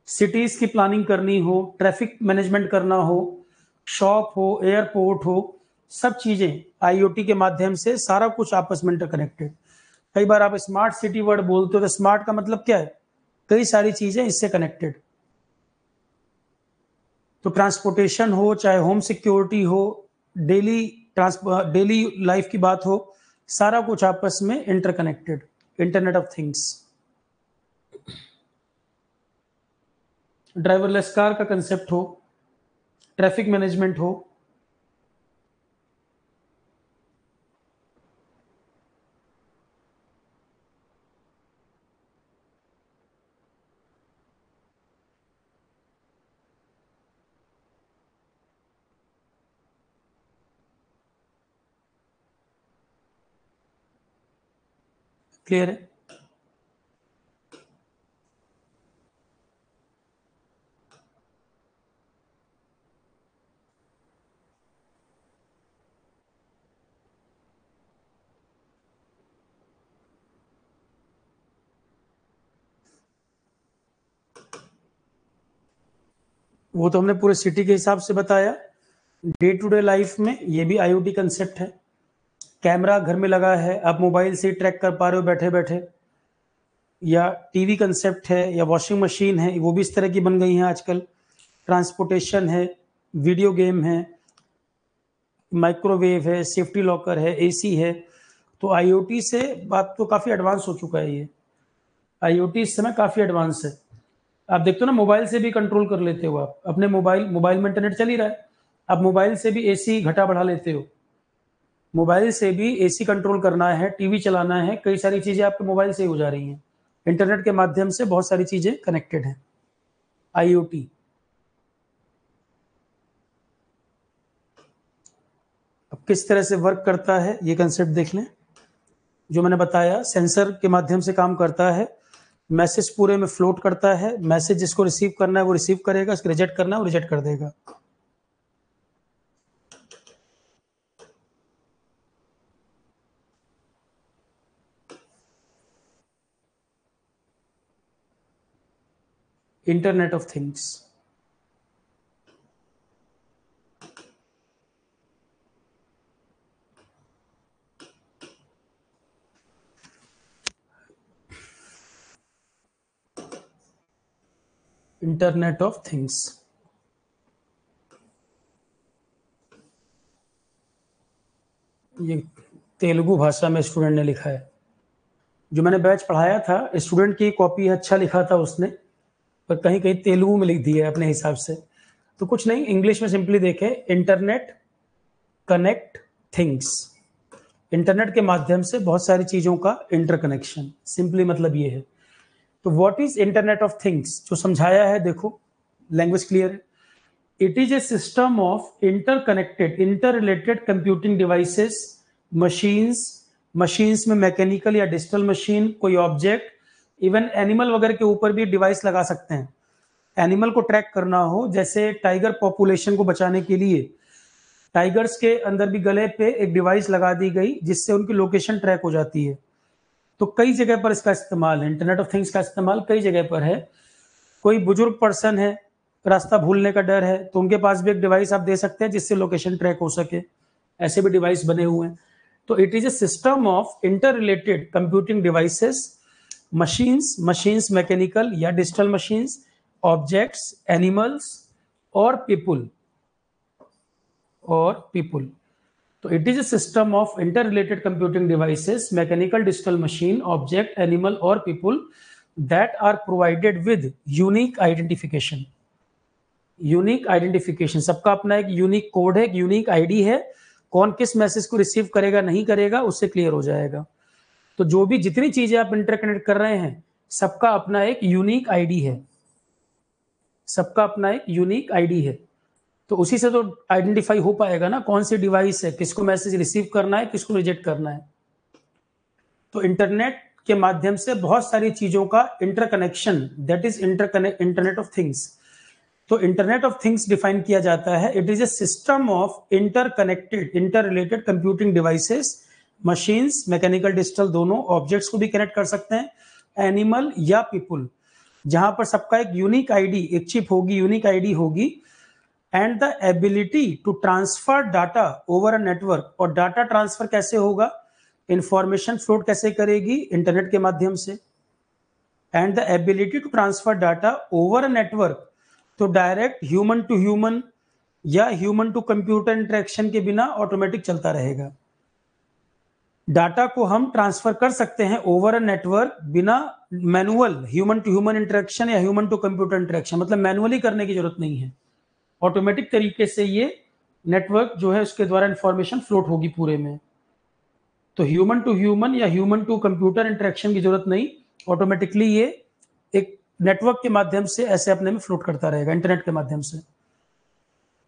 सिटीज की प्लानिंग करनी हो, ट्रैफिक मैनेजमेंट करना हो, शॉप हो, एयरपोर्ट हो, सब चीजें आईओटी के माध्यम से सारा कुछ आपस में इंटरकनेक्टेड। कई बार आप स्मार्ट सिटी वर्ड बोलते हो तो स्मार्ट का मतलब क्या है? कई सारी चीजें इससे कनेक्टेड। तो ट्रांसपोर्टेशन हो, चाहे होम सिक्योरिटी हो, डेली डेली लाइफ की बात हो, सारा कुछ आपस में interconnected, internet of things. Driverless car का कंसेप्ट हो, ट्रैफिक मैनेजमेंट हो, क्लियर है? वो तो हमने पूरे सिटी के हिसाब से बताया। डे टू डे लाइफ में ये भी आईओटी कंसेप्ट है। कैमरा घर में लगा है, आप मोबाइल से ट्रैक कर पा रहे हो बैठे बैठे, या टीवी कंसेप्ट है, या वॉशिंग मशीन है, वो भी इस तरह की बन गई हैं आजकल। ट्रांसपोर्टेशन है, वीडियो गेम है, माइक्रोवेव है, सेफ्टी लॉकर है, एसी है। तो आईओटी से बात तो काफ़ी एडवांस हो चुका है ये। आईओटी इस समय काफ़ी एडवांस है। आप देखते हो ना, मोबाइल से भी कंट्रोल कर लेते हो आप अपने मोबाइल में इंटरनेट चल ही रहा है, आप मोबाइल से भी एसी घटा बढ़ा लेते हो, मोबाइल से भी एसी कंट्रोल करना है, टीवी चलाना है, कई सारी चीजें आपके मोबाइल से ही हो जा रही हैं। इंटरनेट के माध्यम से बहुत सारी चीजें कनेक्टेड हैं आईओटी। अब किस तरह से वर्क करता है ये कंसेप्ट देख लें। जो मैंने बताया, सेंसर के माध्यम से काम करता है, मैसेज पूरे में फ्लोट करता है, मैसेज जिसको रिसीव करना है वो रिसीव करेगा, इसको रिजेक्ट करना है वो रिजेक्ट कर देगा। Internet of things. Internet of things ये तेलुगु भाषा में स्टूडेंट ने लिखा है। जो मैंने बैच पढ़ाया था, स्टूडेंट की कॉपी अच्छा लिखा था उसने, पर कहीं कहीं तेलुगु में लिख दिया है अपने हिसाब से। तो कुछ नहीं, इंग्लिश में सिंपली देखें, इंटरनेट कनेक्ट थिंग्स। इंटरनेट के माध्यम से बहुत सारी चीजों का इंटरकनेक्शन, सिंपली मतलब ये है। तो what is internet of things, जो समझाया है देखो, लैंग्वेज क्लियर है। It is a system of interconnected inter related computing devices, machines, machines में मैकेनिकल या डिजिटल मशीन, कोई ऑब्जेक्ट, इवन एनिमल वगैरह के ऊपर भी डिवाइस लगा सकते हैं। एनिमल को ट्रैक करना हो, जैसे टाइगर पॉपुलेशन को बचाने के लिए टाइगर्स के अंदर भी गले पे एक डिवाइस लगा दी गई जिससे उनकी लोकेशन ट्रैक हो जाती है। तो कई जगह पर इसका इस्तेमाल है, इंटरनेट ऑफ थिंग्स का इस्तेमाल कई जगह पर है। कोई बुजुर्ग पर्सन है, रास्ता भूलने का डर है, तो उनके पास भी एक डिवाइस आप दे सकते हैं जिससे लोकेशन ट्रैक हो सके। ऐसे भी डिवाइस बने हुए हैं। तो it is a system of interrelated computing devices, machines mechanical या डिजिटल मशीन्स, ऑब्जेक्ट्स, एनिमल्स और पीपुल तो it is a system of interrelated computing devices, mechanical, digital machine, object, animal और people that are provided with unique identification. Unique identification, सबका अपना एक यूनिक कोड है, एक यूनिक आईडी है। कौन किस मैसेज को रिसीव करेगा नहीं करेगा उससे क्लियर हो जाएगा। तो जो भी जितनी चीजें आप इंटरकनेक्ट कर रहे हैं सबका अपना एक यूनिक आईडी है, सबका अपना एक यूनिक आईडी है। तो उसी से तो आइडेंटिफाई हो पाएगा ना कौन सी डिवाइस है, किसको मैसेज रिसीव करना है, किसको रिजेक्ट करना है। तो इंटरनेट के माध्यम से बहुत सारी चीजों का interconnection, that is internet of things. तो इंटरनेट ऑफ थिंग्स डिफाइन किया जाता है, it is a system of interconnected, inter related computing devices, machines, mechanical, digital दोनों, ऑब्जेक्ट्स को भी कनेक्ट कर सकते हैं, एनिमल या पीपुल, जहां पर सबका एक यूनिक आईडी, एक चिप होगी, यूनिक आईडी होगी, and the ability to transfer data over a network. और डाटा ट्रांसफर कैसे होगा, इंफॉर्मेशन फ्लोट कैसे करेगी, इंटरनेट के माध्यम से। And the ability to transfer data over a network, तो डायरेक्ट ह्यूमन टू ह्यूमन या ह्यूमन टू कंप्यूटर इंटरेक्शन के बिना ऑटोमेटिक चलता रहेगा। डाटा को हम ट्रांसफर कर सकते हैं ओवर अ नेटवर्क बिना manual human to human interaction या ह्यूमन टू कंप्यूटर इंटरेक्शन, मतलब मैनुअली करने की जरूरत नहीं है। ऑटोमेटिक तरीके से ये नेटवर्क जो है उसके द्वारा इंफॉर्मेशन फ्लोट होगी पूरे में। तो ह्यूमन टू ह्यूमन या ह्यूमन टू कंप्यूटर इंटरेक्शन की जरूरत नहीं, ऑटोमेटिकली ये एक नेटवर्क के माध्यम से ऐसे अपने में फ्लोट करता रहेगा, इंटरनेट के माध्यम से।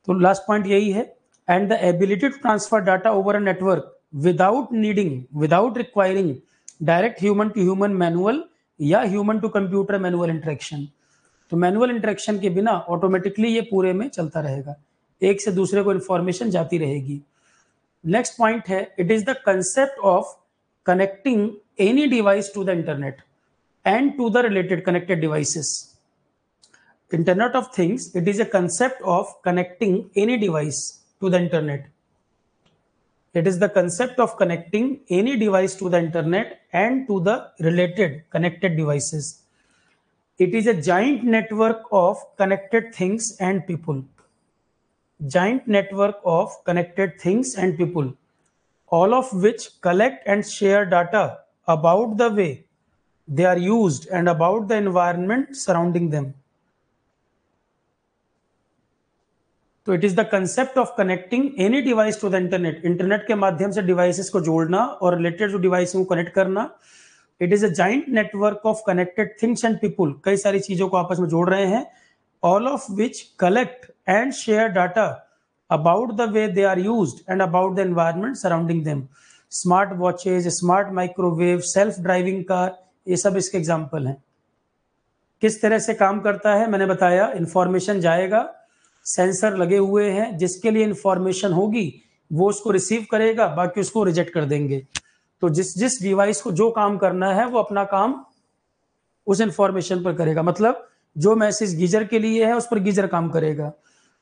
तो लास्ट पॉइंट यही है, and the ability to transfer data over a network without requiring direct human to human manual या human to computer manual interaction. तो मैनुअल इंटरेक्शन के बिना ऑटोमेटिकली ये पूरे में चलता रहेगा, एक से दूसरे को इंफॉर्मेशन जाती रहेगी। नेक्स्ट पॉइंट है, it is the concept of connecting any device to the internet and to the related connected devices. Internet of Things, it is a concept of connecting any device to the internet. It is the concept of connecting any device to the internet and to the related connected devices. It is a giant network of connected things and people. Giant network of connected things and people, all of which collect and share data about the way they are used and about the environment surrounding them. तो it is the concept of connecting any device to the internet, internet के माध्यम से डिवाइसेस को जोड़ना और रिलेटेड जो डिवाइस को कनेक्ट करना। It is a giant network of connected things and people, कई सारी चीजों को आपस में जोड़ रहे हैं, all of which collect and share data about the way they are used and about the environment surrounding them. Smart watches, smart microwave, self driving car, ये सब इसके एग्जाम्पल हैं। किस तरह से काम करता है मैंने बताया, इंफॉर्मेशन जाएगा, सेंसर लगे हुए हैं, जिसके लिए इंफॉर्मेशन होगी वो उसको रिसीव करेगा, बाकी उसको रिजेक्ट कर देंगे। तो जिस डिवाइस को जो काम करना है वो अपना काम उस इंफॉर्मेशन पर करेगा। मतलब जो मैसेज गीजर के लिए है उस पर गीजर काम करेगा,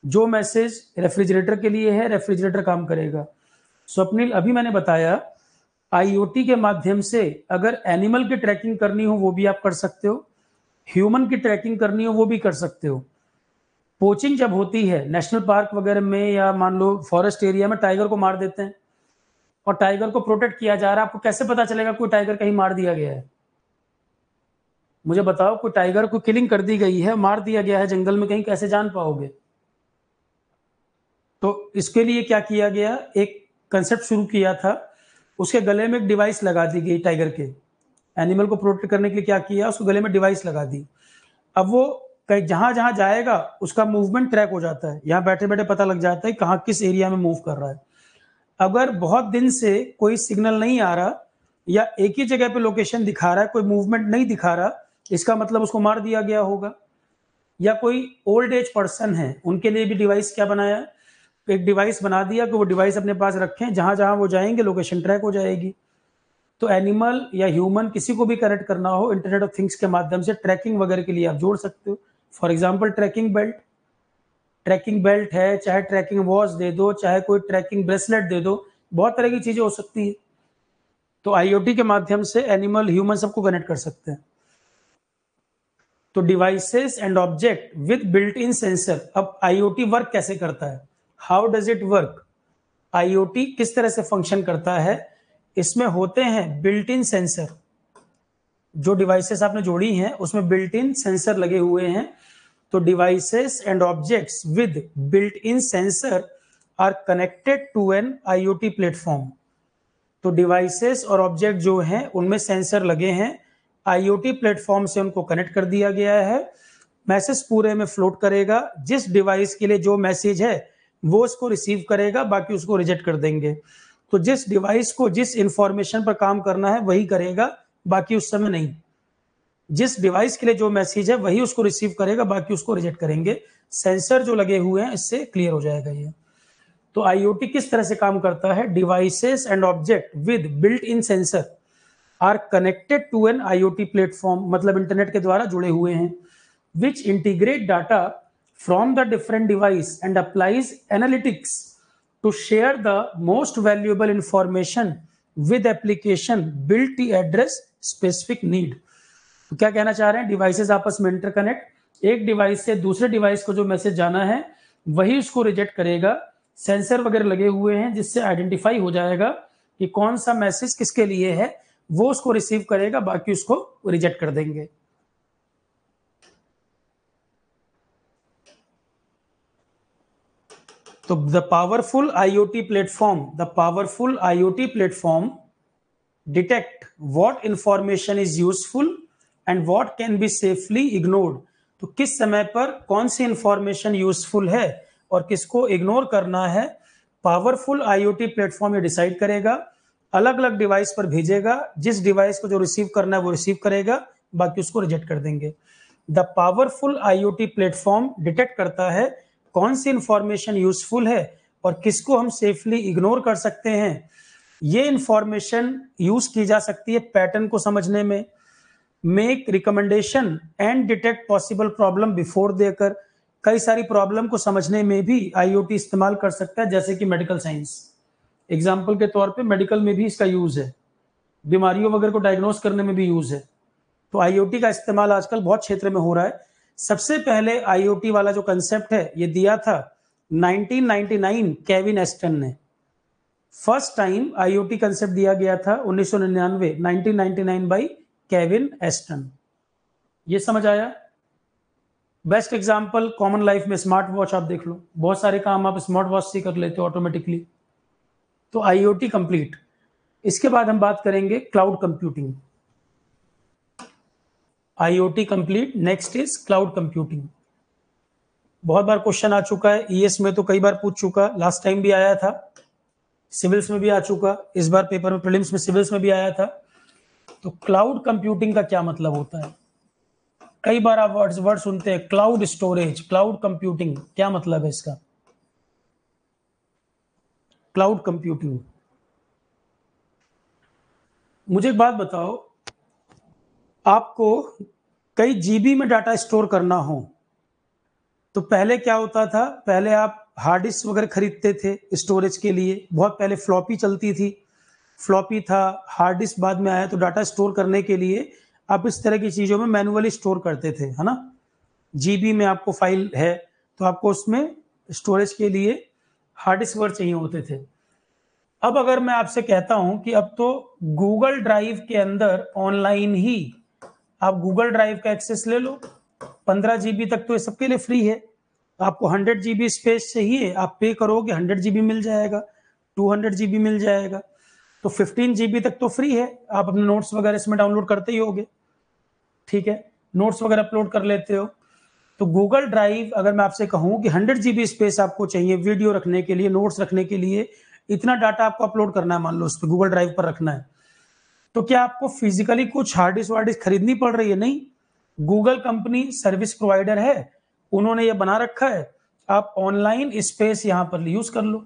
जो मैसेज रेफ्रिजरेटर के लिए है रेफ्रिजरेटर काम करेगा। स्वप्निल, अभी मैंने बताया आईओटी के माध्यम से अगर एनिमल की ट्रैकिंग करनी हो वो भी आप कर सकते हो, ह्यूमन की ट्रैकिंग करनी हो वो भी कर सकते हो। पोचिंग जब होती है नेशनल पार्क वगैरह में या मान लो फॉरेस्ट एरिया में, टाइगर को मार देते हैं और टाइगर को प्रोटेक्ट किया जा रहा है, आपको कैसे पता चलेगा कोई टाइगर कहीं मार दिया गया है? मुझे बताओ, कोई टाइगर को किलिंग कर दी गई है, मार दिया गया है जंगल में कहीं, कैसे जान पाओगे? तो इसके लिए क्या किया गया, एक कंसेप्ट शुरू किया था, उसके गले में एक डिवाइस लगा दी गई टाइगर के। एनिमल को प्रोटेक्ट करने के लिए क्या किया, उसको गले में डिवाइस लगा दी। अब वो कहीं जहां जहां जाएगा उसका मूवमेंट ट्रैक हो जाता है, यहाँ बैठे बैठे पता लग जाता है कहाँ किस एरिया में मूव कर रहा है। अगर बहुत दिन से कोई सिग्नल नहीं आ रहा या एक ही जगह पे लोकेशन दिखा रहा है, कोई मूवमेंट नहीं दिखा रहा, इसका मतलब उसको मार दिया गया होगा। या कोई ओल्ड एज पर्सन है, उनके लिए भी डिवाइस क्या बनाया है, एक डिवाइस बना दिया कि वो डिवाइस अपने पास रखें, जहां जहां वो जाएंगे लोकेशन ट्रैक हो जाएगी। तो एनिमल या ह्यूमन किसी को भी कनेक्ट करना हो इंटरनेट ऑफ थिंग्स के माध्यम से ट्रैकिंग वगैरह के लिए आप जोड़ सकते हो। फॉर एग्जाम्पल ट्रैकिंग बेल्ट है, चाहे ट्रैकिंग वॉच दे दो, चाहे कोई ट्रैकिंग ब्रेसलेट दे दो, बहुत तरह की चीजें हो सकती है। तो आईओटी के माध्यम से एनिमल ह्यूमन सबको कनेक्ट कर सकते हैं। तो devices and object with built in sensor. अब आईओटी वर्क कैसे करता है, how does it work, IoT किस तरह से फंक्शन करता है। इसमें होते हैं बिल्ट इन सेंसर, जो डिवाइसेस आपने जोड़ी हैं उसमें बिल्ट इन सेंसर लगे हुए हैं। तो devices and objects with built in sensor are connected to an IoT platform. तो डिवाइसेस और ऑब्जेक्ट जो हैं उनमें सेंसर लगे हैं, आईओटी प्लेटफॉर्म से उनको कनेक्ट कर दिया गया है। मैसेज पूरे में फ्लोट करेगा, जिस डिवाइस के लिए जो मैसेज है वो उसको रिसीव करेगा, बाकी उसको रिजेक्ट कर देंगे। तो जिस डिवाइस को जिस इंफॉर्मेशन पर काम करना है वही करेगा, बाकी उस समय नहीं। जिस डिवाइस के लिए जो मैसेज है वही उसको रिसीव करेगा, बाकी उसको रिजेक्ट करेंगे। सेंसर जो लगे हुए हैं इससे क्लियर हो जाएगा ये। तो आईओटी किस तरह से काम करता है, devices and object with built in sensor are connected to an IoT platform, मतलब इंटरनेट के द्वारा जुड़े हुए हैं, which integrate data from the different device and applies analytics to share the most valuable information with application built to address specific need. तो क्या कहना चाह रहे हैं, डिवाइसेस आपस में इंटरकनेक्ट, एक डिवाइस से दूसरे डिवाइस को जो मैसेज जाना है वही उसको रिजेक्ट करेगा। सेंसर वगैरह लगे हुए हैं जिससे आइडेंटिफाई हो जाएगा कि कौन सा मैसेज किसके लिए है, वो उसको रिसीव करेगा, बाकी उसको रिजेक्ट कर देंगे। तो the powerful IoT platform detect what information is useful and what can be safely ignored. तो किस समय पर कौन सी इंफॉर्मेशन यूजफुल है और किसको इग्नोर करना है, पावरफुल आईओटी प्लेटफॉर्म ये डिसाइड करेगा, अलग अलग डिवाइस पर भेजेगा, जिस डिवाइस को जो रिसीव करना है वो रिसीव करेगा, बाकी उसको रिजेक्ट कर देंगे। The powerful IoT platform detect करता है कौन सी इंफॉर्मेशन यूजफुल है और किसको हम सेफली इग्नोर कर सकते हैं। ये इंफॉर्मेशन यूज की जा सकती है पैटर्न को समझने में, make recommendation and detect possible problem before they कर, कई सारी प्रॉब्लम को समझने में भी आईओटी इस्तेमाल कर सकता है, जैसे कि मेडिकल साइंस। एग्जाम्पल के तौर पे मेडिकल में भी इसका यूज है, बीमारियों वगैरह को डायग्नोस करने में भी यूज है। तो आईओटी का इस्तेमाल आजकल बहुत क्षेत्र में हो रहा है। सबसे पहले आईओटी वाला जो कंसेप्ट है ये दिया था 1999 केविन एस्टन ने। फर्स्ट टाइम आईओटी कंसेप्ट दिया गया था 1999 बाई केविन एस्टन। ये समझ आया। बेस्ट एग्जांपल कॉमन लाइफ में स्मार्ट वॉच आप देख लो, बहुत सारे काम आप स्मार्ट वॉच से कर लेते हो ऑटोमेटिकली। तो आईओटी कंप्लीट। इसके बाद हम बात करेंगे cloud computing. IoT complete, next is cloud computing. बहुत बार क्वेश्चन आ चुका है, ईएस में तो कई बार पूछ चुका, लास्ट टाइम भी आया था, सिविल्स में भी आ चुका, इस बार पेपर में प्रीलिम्स में सिविल्स में भी आया था। तो क्लाउड कंप्यूटिंग का क्या मतलब होता है, कई बार आप वर्ड सुनते हैं, क्लाउड स्टोरेज, क्लाउड कंप्यूटिंग, क्या मतलब है इसका। क्लाउड कंप्यूटिंग, मुझे एक बात बताओ, आपको कई जीबी में डाटा स्टोर करना हो तो पहले क्या होता था, पहले आप हार्ड डिस्क वगैरह खरीदते थे स्टोरेज के लिए, बहुत पहले फ्लॉपी चलती थी, फ्लॉपी था, हार्ड डिस्क बाद में आया। तो डाटा स्टोर करने के लिए आप इस तरह की चीजों में मैनुअली स्टोर करते थे, है ना। जीबी में आपको फाइल है तो आपको उसमें स्टोरेज के लिए हार्ड डिस्क वगैरह चाहिए होते थे। अब अगर मैं आपसे कहता हूं कि अब तो गूगल ड्राइव के अंदर ऑनलाइन ही आप गूगल ड्राइव का एक्सेस ले लो, 15 जीबी तक तो ये सबके लिए फ्री है। आपको 100 जीबी स्पेस चाहिए, आप पे करोगे 100 जीबी मिल जाएगा, 200 जीबी मिल जाएगा, तो 15 जीबी तक तो फ्री है। आप अपने नोट्स वगैरह इसमें डाउनलोड करते ही होगे, ठीक है, नोट्स वगैरह अपलोड कर लेते हो। तो गूगल ड्राइव अगर मैं आपसे कहूं कि 100 जीबी स्पेस आपको चाहिए वीडियो रखने के लिए, नोट्स रखने के लिए, इतना डाटा आपको अपलोड करना है, मान लो उस पर गूगल ड्राइव पर रखना है, तो क्या आपको फिजिकली कुछ हार्ड डिस्क खरीदनी पड़ रही है? नहीं, गूगल कंपनी सर्विस प्रोवाइडर है, उन्होंने ये बना रखा है, आप ऑनलाइन स्पेस यहां पर यूज कर लो।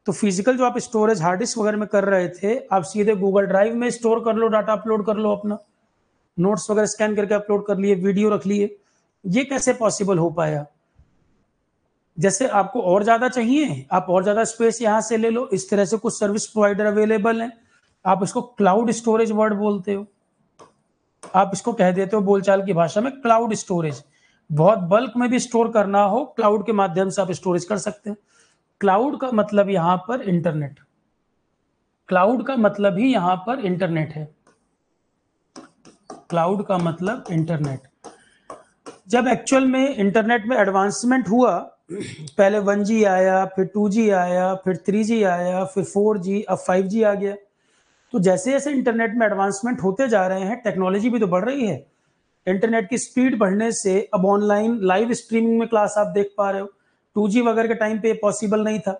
तो फिजिकल जो आप स्टोरेज हार्ड डिस्क वगैरह में कर रहे थे, आप सीधे गूगल ड्राइव में स्टोर कर लो, डाटा अपलोड कर लो, अपना नोट्स वगैरह स्कैन करके अपलोड कर लिए, वीडियो रख लिए। ये कैसे पॉसिबल हो पाया? जैसे आपको और ज्यादा चाहिए, आप और ज्यादा स्पेस यहां से ले लो। इस तरह से कुछ सर्विस प्रोवाइडर अवेलेबल हैं, आप इसको क्लाउड स्टोरेज वर्ड बोलते हो, आप इसको कह देते हो बोलचाल की भाषा में क्लाउड स्टोरेज। बहुत बल्क में भी स्टोर करना हो, क्लाउड के माध्यम से आप स्टोरेज कर सकते हैं। क्लाउड का मतलब यहां पर इंटरनेट, क्लाउड का मतलब ही यहां पर इंटरनेट है। क्लाउड का मतलब इंटरनेट। जब एक्चुअल में इंटरनेट में एडवांसमेंट हुआ, पहले 1G आया, फिर 2G आया, फिर 3G आया, फिर 4G, अब 5G आ गया। तो जैसे जैसे इंटरनेट में एडवांसमेंट होते जा रहे हैं, टेक्नोलॉजी भी तो बढ़ रही है। इंटरनेट की स्पीड बढ़ने से अब ऑनलाइन लाइव स्ट्रीमिंग में क्लास आप देख पा रहे हो। 2G वगैरह के टाइम पे पॉसिबल नहीं था।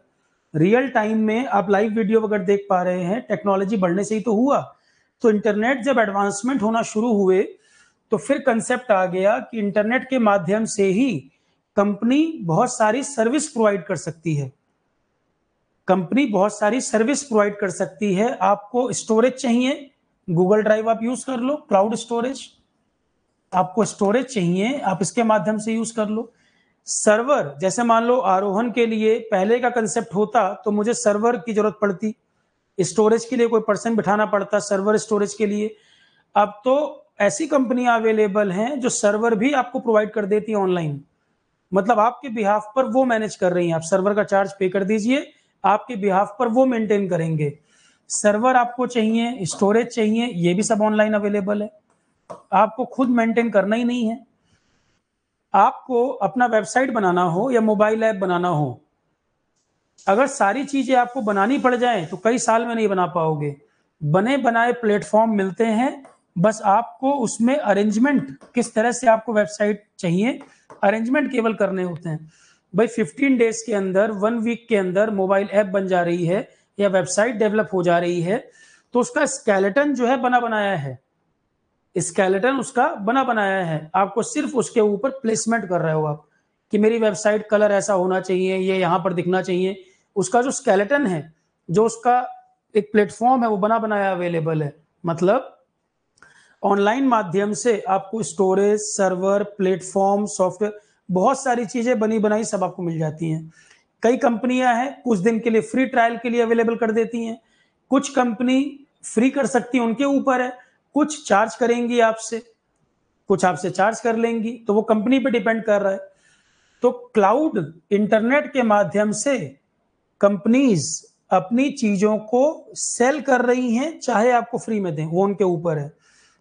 रियल टाइम में आप लाइव वीडियो वगैरह देख पा रहे हैं, टेक्नोलॉजी बढ़ने से ही तो हुआ। तो इंटरनेट जब एडवांसमेंट होना शुरू हुए, तो फिर कंसेप्ट आ गया कि इंटरनेट के माध्यम से ही कंपनी बहुत सारी सर्विस प्रोवाइड कर सकती है। कंपनी बहुत सारी सर्विस प्रोवाइड कर सकती है। आपको स्टोरेज चाहिए, गूगल ड्राइव आप यूज कर लो, क्लाउड स्टोरेज। आपको स्टोरेज चाहिए, आप इसके माध्यम से यूज कर लो। सर्वर, जैसे मान लो आरोहण के लिए पहले का कंसेप्ट होता तो मुझे सर्वर की जरूरत पड़ती, स्टोरेज के लिए कोई पर्सन बिठाना पड़ता सर्वर स्टोरेज के लिए। अब तो ऐसी कंपनियां अवेलेबल हैं जो सर्वर भी आपको प्रोवाइड कर देती है ऑनलाइन। मतलब आपके बिहाफ पर वो मैनेज कर रही हैं, आप सर्वर का चार्ज पे कर दीजिए, आपके बिहाफ पर वो मेंटेन करेंगे। सर्वर आपको चाहिए, स्टोरेज चाहिए, ये भी सब ऑनलाइन अवेलेबल है। आपको खुद मेंटेन करना ही नहीं है। आपको अपना वेबसाइट बनाना हो या मोबाइल ऐप बनाना हो, अगर सारी चीजें आपको बनानी पड़ जाए तो कई साल में नहीं बना पाओगे। बने बनाए प्लेटफॉर्म मिलते हैं, बस आपको उसमें अरेंजमेंट किस तरह से आपको वेबसाइट चाहिए, अरेंजमेंट केवल करने होते हैं। भाई 15 डेज के अंदर, 1 वीक के अंदर मोबाइल ऐप बन जा रही है या वेबसाइट डेवलप हो जा रही है, तो उसका स्केलेटन जो है बना बनाया है, स्केलेटन उसका बना बनाया है। आपको सिर्फ उसके ऊपर प्लेसमेंट कर रहे हो आप कि मेरी वेबसाइट कलर ऐसा होना चाहिए, ये यहाँ पर दिखना चाहिए। उसका जो स्केलेटन है, जो उसका एक प्लेटफॉर्म है, वो बना बनाया अवेलेबल है। मतलब ऑनलाइन माध्यम से आपको स्टोरेज, सर्वर, प्लेटफॉर्म, सॉफ्टवेयर, बहुत सारी चीजें बनी बनाई सब आपको मिल जाती हैं। कई कंपनियां हैं कुछ दिन के लिए फ्री ट्रायल के लिए अवेलेबल कर देती हैं। कुछ कंपनी फ्री कर सकती है, उनके ऊपर है। कुछ चार्ज करेंगी आपसे, कुछ आपसे चार्ज कर लेंगी, तो वो कंपनी पे डिपेंड कर रहा है। तो क्लाउड इंटरनेट के माध्यम से कंपनीज अपनी चीजों को सेल कर रही हैं, चाहे आपको फ्री में दें, वो उनके ऊपर है।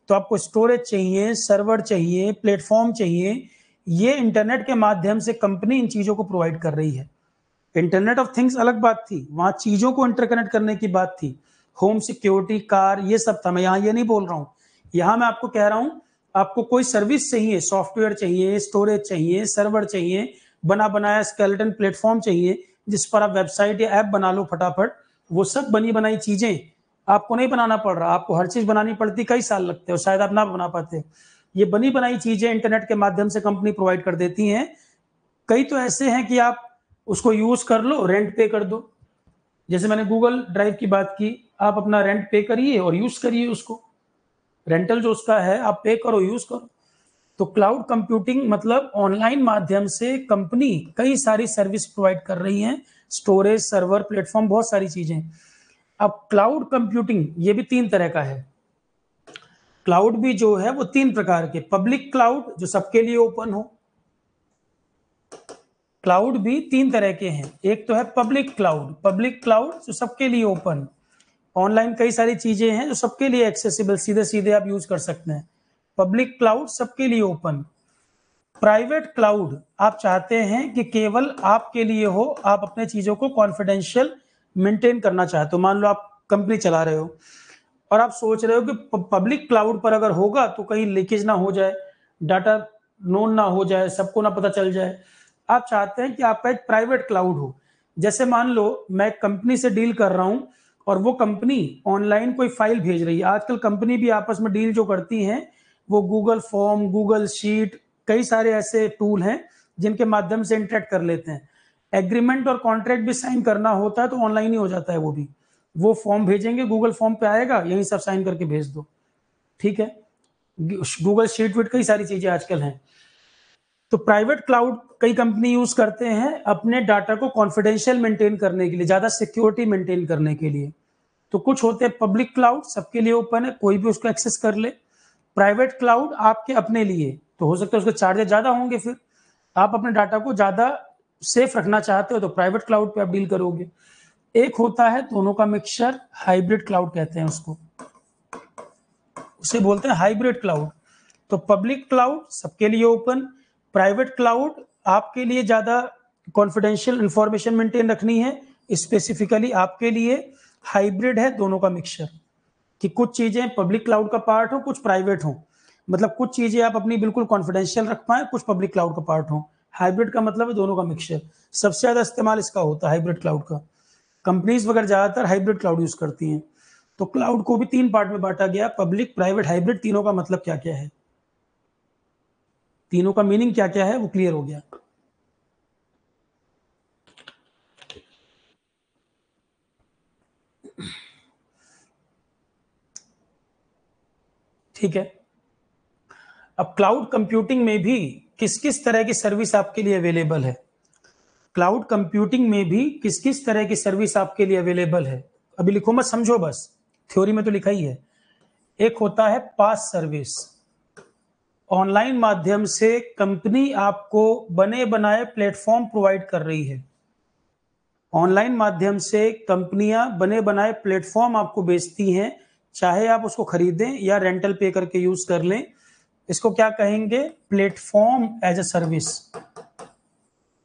तो आपको स्टोरेज चाहिए, सर्वर चाहिए, प्लेटफॉर्म चाहिए, ये इंटरनेट के माध्यम से कंपनी इन चीजों को प्रोवाइड कर रही है। इंटरनेट ऑफ थिंग्स अलग बात थी, वहां चीजों को इंटरकनेक्ट करने की बात थी। होम सिक्योरिटी, कार, ये सब था। मैं यहाँ ये नहीं बोल रहा हूँ, यहाँ मैं आपको कह रहा हूँ आपको कोई सर्विस चाहिए, सॉफ्टवेयर चाहिए, स्टोरेज चाहिए, सर्वर चाहिए, बना बनाया स्केलेटन प्लेटफॉर्म चाहिए जिस पर आप वेबसाइट या ऐप बना लो फटाफट, वो सब बनी बनाई चीजें आपको नहीं बनाना पड़ रहा। आपको हर चीज बनानी पड़ती, कई साल लगते हो, शायद आप ना बना पाते। ये बनी बनाई चीजें इंटरनेट के माध्यम से कंपनी प्रोवाइड कर देती हैं। कई तो ऐसे हैं कि आप उसको यूज कर लो, रेंट पे कर दो। जैसे मैंने गूगल ड्राइव की बात की, आप अपना रेंट पे करिए और यूज करिए उसको। रेंटल जो उसका है आप पे करो, यूज करो। तो क्लाउड कंप्यूटिंग मतलब ऑनलाइन माध्यम से कंपनी कई सारी सर्विस प्रोवाइड कर रही हैं, स्टोरेज, सर्वर, प्लेटफॉर्म, बहुत सारी चीजें। अब क्लाउड कंप्यूटिंग ये भी 3 तरह का है। क्लाउड भी जो है वो 3 प्रकार के, पब्लिक क्लाउड जो सबके लिए ओपन हो। क्लाउड भी 3 तरह के हैं। एक तो है पब्लिक क्लाउड, पब्लिक क्लाउड जो सबके लिए ओपन, ऑनलाइन कई सारी चीजें हैं जो सबके लिए एक्सेसिबल, सीधे सीधे आप यूज कर सकते हैं। पब्लिक क्लाउड सबके लिए ओपन। प्राइवेट क्लाउड आप चाहते हैं कि केवल आपके लिए हो, आप अपने चीजों को कॉन्फिडेंशियल मेंटेन करना चाहते हो। मान लो आप कंपनी चला रहे हो और आप सोच रहे हो कि पब्लिक क्लाउड पर अगर होगा तो कहीं लीकेज ना हो जाए, डाटा नोन ना हो जाए, सबको ना पता चल जाए। आप चाहते हैं कि आपका एक प्राइवेट क्लाउड हो। जैसे मान लो मैं कंपनी से डील कर रहा हूं और वो कंपनी ऑनलाइन कोई फाइल भेज रही है। आजकल कंपनी भी आपस में डील जो करती हैं वो गूगल फॉर्म, गूगल शीट, कई सारे ऐसे टूल हैं जिनके माध्यम से इंटरेक्ट कर लेते हैं। एग्रीमेंट और कॉन्ट्रैक्ट भी साइन करना होता है तो ऑनलाइन ही हो जाता है, वो फॉर्म भेजेंगे, गूगल फॉर्म पे आएगा, यही सब साइन करके भेज दो, ठीक है। गूगल शीट विट कई सारी चीजें आजकल हैं। तो प्राइवेट क्लाउड कई कंपनी यूज करते हैं अपने डाटा को कॉन्फिडेंशियल मेंटेन करने के लिए, ज्यादा सिक्योरिटी मेंटेन करने के लिए। तो कुछ होते हैं पब्लिक क्लाउड, सबके लिए ओपन है, कोई भी उसको एक्सेस कर ले। प्राइवेट क्लाउड आपके अपने लिए, तो हो सकता है उसके चार्जेस ज्यादा होंगे, फिर आप अपने डाटा को ज्यादा सेफ रखना चाहते हो तो प्राइवेट क्लाउड पे आप डील करोगे। एक होता है दोनों का मिक्सचर, हाइब्रिड क्लाउड कहते हैं उसको, उसे बोलते हैं हाइब्रिड क्लाउड। तो पब्लिक क्लाउड सबके लिए ओपन, प्राइवेट क्लाउड आपके लिए ज्यादा कॉन्फिडेंशियल इंफॉर्मेशन मेंटेन रखनी है, स्पेसिफिकली आपके लिए। हाइब्रिड है दोनों का मिक्सचर, कि कुछ चीजें पब्लिक क्लाउड का पार्ट हो, कुछ प्राइवेट हो, मतलब कुछ चीजें आप अपनी बिल्कुल कॉन्फिडेंशियल रख पाए, कुछ पब्लिक क्लाउड का पार्ट हो। हाइब्रिड का मतलब है दोनों का मिक्सचर। सबसे ज्यादा इस्तेमाल इसका होता है हाइब्रिड क्लाउड का, कंपनीज वगैरह ज्यादातर हाइब्रिड क्लाउड यूज करती हैं। तो क्लाउड को भी 3 पार्ट में बांटा गया, पब्लिक, प्राइवेट, हाइब्रिड। तीनों का मतलब क्या क्या है, तीनों का मीनिंग क्या क्या है, वो क्लियर हो गया। ठीक है। अब क्लाउड कंप्यूटिंग में भी किस किस तरह की सर्विस आपके लिए अवेलेबल है, क्लाउड कंप्यूटिंग में भी किस किस तरह की सर्विस आपके लिए अवेलेबल है। अभी लिखो मत, समझो बस, थ्योरी में तो लिखा ही है। एक होता है पास सर्विस, ऑनलाइन माध्यम से कंपनी आपको बने बनाए प्लेटफॉर्म प्रोवाइड कर रही है। ऑनलाइन माध्यम से कंपनियां बने बनाए प्लेटफॉर्म आपको बेचती हैं, चाहे आप उसको खरीदें या रेंटल पे करके यूज कर लें। इसको क्या कहेंगे, platform as a service,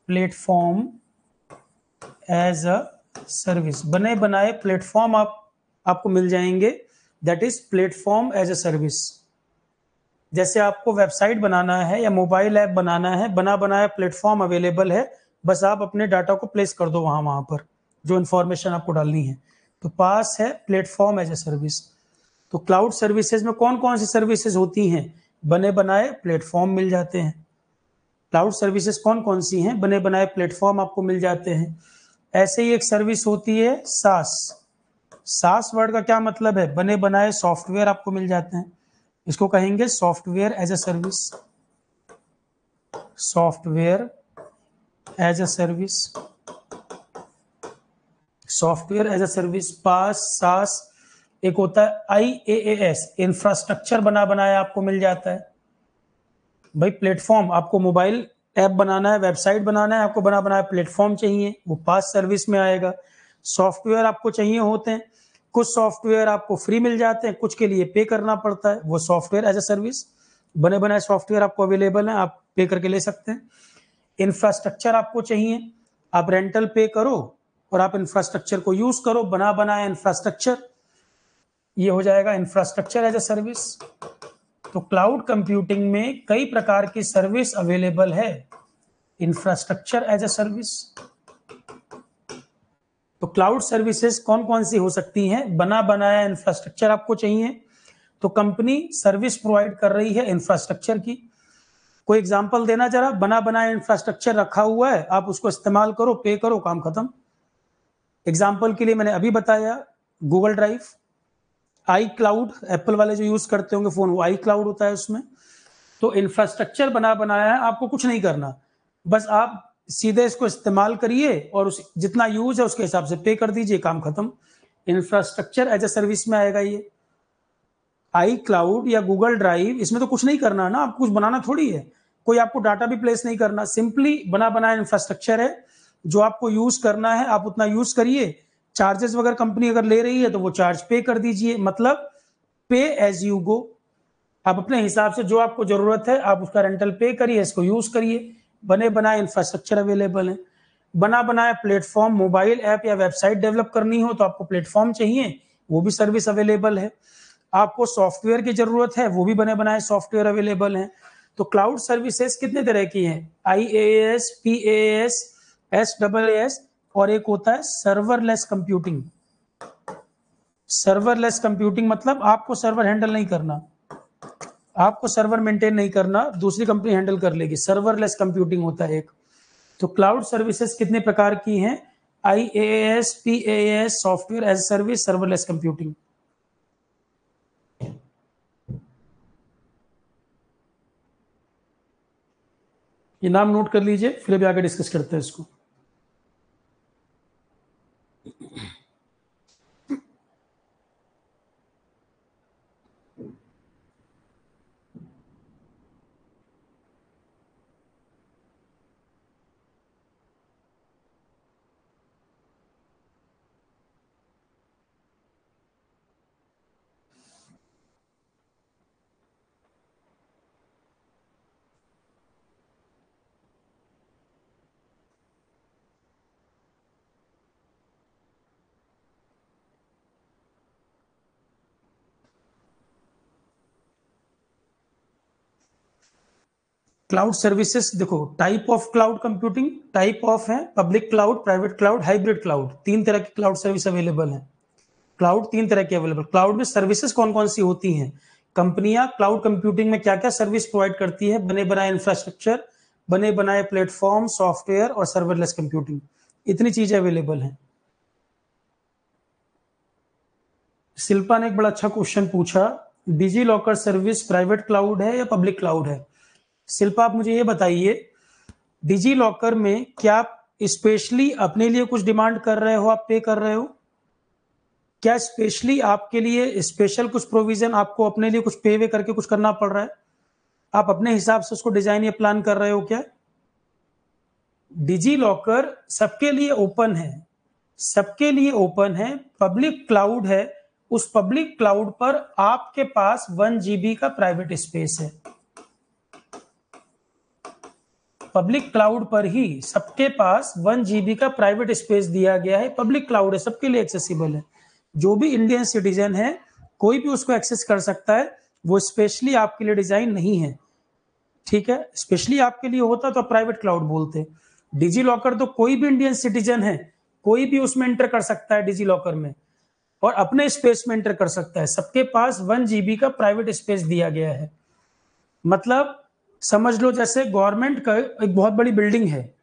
platform as a service. बने बनाए प्लेटफॉर्म आपको मिल जाएंगे, that is platform as a service. जैसे आपको वेबसाइट बनाना है या मोबाइल ऐप बनाना है, बना बनाया प्लेटफॉर्म अवेलेबल है, बस आप अपने डाटा को प्लेस कर दो वहां पर जो इंफॉर्मेशन आपको डालनी है। तो पास है प्लेटफॉर्म एज ए सर्विस। तो क्लाउड सर्विसेज में कौन कौन सी सर्विसेज होती हैं, बने बनाए प्लेटफॉर्म मिल जाते हैं। क्लाउड सर्विसेज कौन कौन सी हैं, बने बनाए प्लेटफॉर्म आपको मिल जाते हैं। ऐसे ही एक सर्विस होती है सास। सास वर्ड का क्या मतलब है, बने बनाए सॉफ्टवेयर आपको मिल जाते हैं, इसको कहेंगे software as a service, software as a service, software as a service, PaaS, SaaS. एक होता है IaaS, इंफ्रास्ट्रक्चर बना बनाया आपको मिल जाता है। भाई प्लेटफॉर्म, आपको मोबाइल ऐप बनाना है, वेबसाइट बनाना है, आपको बना बनाया प्लेटफॉर्म चाहिए, वो पास सर्विस में आएगा। सॉफ्टवेयर आपको चाहिए होते हैं, कुछ सॉफ्टवेयर आपको फ्री मिल जाते हैं, कुछ के लिए पे करना पड़ता है, वो सॉफ्टवेयर एज ए सर्विस। बने बनाए सॉफ्टवेयर आपको अवेलेबल है, आप पे करके ले सकते हैं। इंफ्रास्ट्रक्चर आपको चाहिए, आप रेंटल पे करो और आप इंफ्रास्ट्रक्चर को यूज करो, बना बनाया इंफ्रास्ट्रक्चर, ये हो जाएगा इंफ्रास्ट्रक्चर एज ए सर्विस। तो क्लाउड कंप्यूटिंग में कई प्रकार की सर्विस अवेलेबल है, इंफ्रास्ट्रक्चर एज ए सर्विस। तो क्लाउड सर्विसेज कौन कौन सी हो सकती हैं, बना बनाया इंफ्रास्ट्रक्चर आपको चाहिए, तो कंपनी सर्विस प्रोवाइड कर रही है इंफ्रास्ट्रक्चर की। कोई एग्जांपल देना जरा, बना बनाया इंफ्रास्ट्रक्चर रखा हुआ है, आप उसको इस्तेमाल करो, पे करो, काम खत्म। एग्जांपल के लिए मैंने अभी बताया गूगल ड्राइव, आई क्लाउड, एप्पल वाले जो यूज करते होंगे फोन, वो आई क्लाउड होता है उसमें। तो इंफ्रास्ट्रक्चर बना बनाया है, आपको कुछ नहीं करना, बस आप सीधे इसको इस्तेमाल करिए और उस जितना यूज है उसके हिसाब से पे कर दीजिए, काम खत्म। इंफ्रास्ट्रक्चर एज ए सर्विस में आएगा ये। आई क्लाउड या गूगल ड्राइव, इसमें तो कुछ नहीं करना ना, आपको कुछ बनाना थोड़ी है, कोई आपको डाटा भी प्लेस नहीं करना, सिंपली बना बनाया इंफ्रास्ट्रक्चर है जो आपको यूज करना है, आप उतना यूज करिए। चार्जेस वगैरह कंपनी अगर ले रही है तो वो चार्ज पे कर दीजिए, मतलब पे एज यू गो। आप अपने हिसाब से जो आपको जरूरत है आप उसका रेंटल पे करिए, इसको यूज करिए। बने बनाए इंफ्रास्ट्रक्चर अवेलेबल है। बना बनाया प्लेटफॉर्म, मोबाइल ऐप या वेबसाइट डेवलप करनी हो तो आपको प्लेटफॉर्म चाहिए, वो भी सर्विस अवेलेबल है। आपको सॉफ्टवेयर की जरूरत है, वो भी बने बनाए सॉफ्टवेयर अवेलेबल हैं। तो क्लाउड सर्विसेज कितने तरह की हैं, IaaS, PaaS, SaaS, और एक होता है सर्वरलेस कंप्यूटिंग। सर्वरलेस कंप्यूटिंग मतलब आपको सर्वर हैंडल नहीं करना, आपको सर्वर मेंटेन नहीं करना, दूसरी कंपनी हैंडल कर लेगी। सर्वरलेस कंप्यूटिंग होता है एक। तो क्लाउड सर्विसेज कितने प्रकार की हैं? IaaS, PaaS, software as service, serverless computing. ये नाम नोट कर लीजिए, फिर अभी आगे डिस्कस करते हैं इसको। क्लाउड सर्विसेज देखो, type of cloud computing, type of है public cloud, private cloud, hybrid cloud. तीन तरह की क्लाउड सर्विस अवेलेबल है। क्लाउड तीन तरह के अवेलेबल। क्लाउड में सर्विसेज कौन कौन सी होती हैं? कंपनियां क्लाउड कंप्यूटिंग में क्या क्या सर्विस प्रोवाइड करती है? बने बनाए इंफ्रास्ट्रक्चर, बने बनाए प्लेटफॉर्म, सॉफ्टवेयर और सर्वरलेस कंप्यूटिंग, इतनी चीजें अवेलेबल हैं। शिल्पा ने एक बड़ा अच्छा क्वेश्चन पूछा, digi locker service private cloud है या पब्लिक क्लाउड है? शिल्पा आप मुझे ये बताइए, डिजी लॉकर में क्या आप स्पेशली अपने लिए कुछ डिमांड कर रहे हो, आप पे कर रहे हो? क्या स्पेशली आपके लिए स्पेशल कुछ प्रोविजन, आपको अपने लिए कुछ पे वे करके कुछ करना पड़ रहा है? आप अपने हिसाब से उसको डिजाइन या प्लान कर रहे हो क्या? डिजी लॉकर सबके लिए ओपन है, सबके लिए ओपन है, पब्लिक क्लाउड है। उस पब्लिक क्लाउड पर आपके पास 1 GB का प्राइवेट स्पेस है। पब्लिक क्लाउड पर ही सबके पास 1 GB का प्राइवेट स्पेस दिया गया है। पब्लिक क्लाउड है, सबके लिए एक्सेसिबल है। जो भी इंडियन सिटीजन है कोई भी उसको एक्सेस कर सकता है। वो स्पेशली आपके लिए डिजाइन नहीं है, ठीक है? स्पेशली आपके लिए होता तो प्राइवेट क्लाउड बोलते। डिजी लॉकर तो कोई भी इंडियन सिटीजन है, कोई भी उसमें एंटर कर सकता है डिजी लॉकर में, और अपने स्पेस में एंटर कर सकता है। सबके पास 1 GB का प्राइवेट स्पेस दिया गया है। मतलब समझ लो जैसे गवर्नमेंट का एक बहुत बड़ी बिल्डिंग है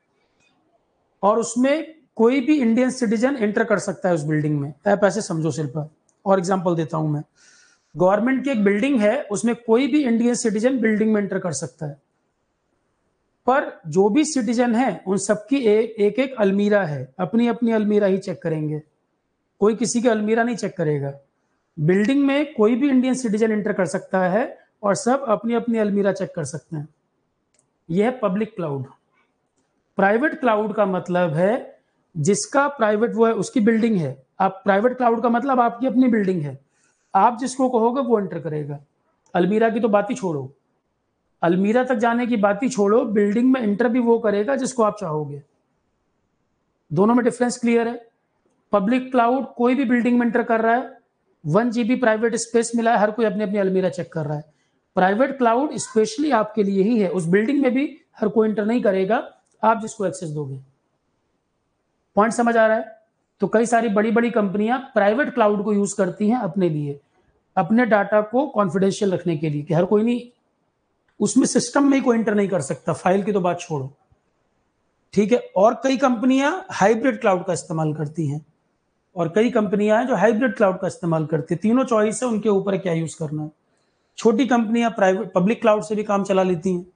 और उसमें कोई भी इंडियन सिटीजन एंटर कर सकता है उस बिल्डिंग में। आप ऐसे समझो शिल्पा, और एग्जांपल देता हूं मैं। गवर्नमेंट की एक बिल्डिंग है, उसमें कोई भी इंडियन सिटीजन बिल्डिंग में एंटर कर सकता है, पर जो भी सिटीजन है उन सबकी एक एक अलमीरा है, अपनी अपनी अलमीरा ही चेक करेंगे, कोई किसी की अलमीरा नहीं चेक करेगा। बिल्डिंग में कोई भी इंडियन सिटीजन एंटर कर सकता है और सब अपनी अपनी अलमीरा चेक कर सकते हैं। यह है पब्लिक क्लाउड। प्राइवेट क्लाउड का मतलब है जिसका प्राइवेट वो है, उसकी बिल्डिंग है। आप प्राइवेट क्लाउड का मतलब आपकी अपनी बिल्डिंग है, आप जिसको कहोगे वो एंटर करेगा। अलमीरा की तो बात ही छोड़ो, अलमीरा तक जाने की बात ही छोड़ो, बिल्डिंग में एंटर भी वो करेगा जिसको आप चाहोगे। दोनों में डिफरेंस क्लियर है? पब्लिक क्लाउड कोई भी बिल्डिंग में एंटर कर रहा है, 1 GB प्राइवेट स्पेस मिला है, हर कोई अपनी अपनी अलमीरा चेक कर रहा है। प्राइवेट क्लाउड स्पेशली आपके लिए ही है, उस बिल्डिंग में भी हर कोई एंटर नहीं करेगा, आप जिसको एक्सेस दोगे। पॉइंट समझ आ रहा है? तो कई सारी बड़ी बड़ी कंपनियां प्राइवेट क्लाउड को यूज करती हैं अपने लिए, अपने डाटा को कॉन्फिडेंशियल रखने के लिए, कि हर कोई नहीं, उसमें सिस्टम में ही कोई एंटर नहीं कर सकता, फाइल की तो बात छोड़ो, ठीक है? और कई कंपनियां हाइब्रिड क्लाउड का इस्तेमाल करती हैं, और कई कंपनियां हैं जो हाइब्रिड क्लाउड का इस्तेमाल करती है। तीनों चॉइस है, उनके ऊपर क्या यूज करना है। छोटी कंपनियां प्राइवेट पब्लिक क्लाउड से भी काम चला लेती हैं,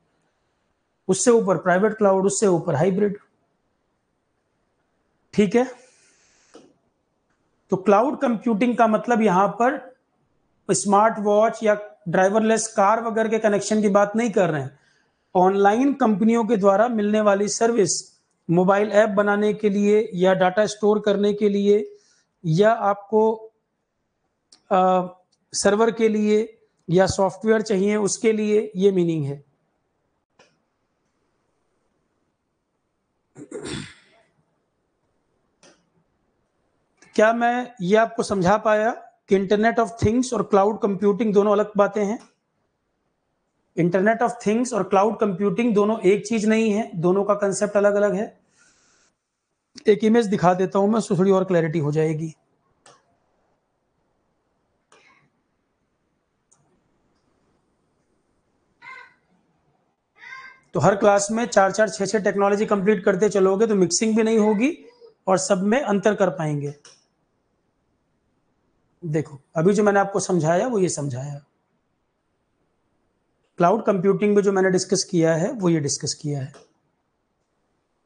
उससे ऊपर प्राइवेट क्लाउड, उससे ऊपर हाइब्रिड, ठीक है? तो क्लाउड कंप्यूटिंग का मतलब यहां पर स्मार्ट वॉच या ड्राइवरलेस कार वगैरह के कनेक्शन की बात नहीं कर रहे हैं। ऑनलाइन कंपनियों के द्वारा मिलने वाली सर्विस, मोबाइल ऐप बनाने के लिए या डाटा स्टोर करने के लिए या आपको सर्वर के लिए या सॉफ्टवेयर चाहिए उसके लिए, ये मीनिंग है। क्या मैं ये आपको समझा पाया कि इंटरनेट ऑफ थिंग्स और क्लाउड कंप्यूटिंग दोनों अलग बातें हैं? इंटरनेट ऑफ थिंग्स और क्लाउड कंप्यूटिंग दोनों एक चीज नहीं है, दोनों का कंसेप्ट अलग अलग है। एक इमेज दिखा देता हूं मैं, उससे थोड़ी और क्लैरिटी हो जाएगी। तो हर क्लास में 4-4, 6-6 टेक्नोलॉजी कंप्लीट करते चलोगे तो मिक्सिंग भी नहीं होगी और सब में अंतर कर पाएंगे। देखो अभी जो मैंने आपको समझाया वो ये समझाया। क्लाउड कंप्यूटिंग में जो मैंने डिस्कस किया है वो ये डिस्कस किया है।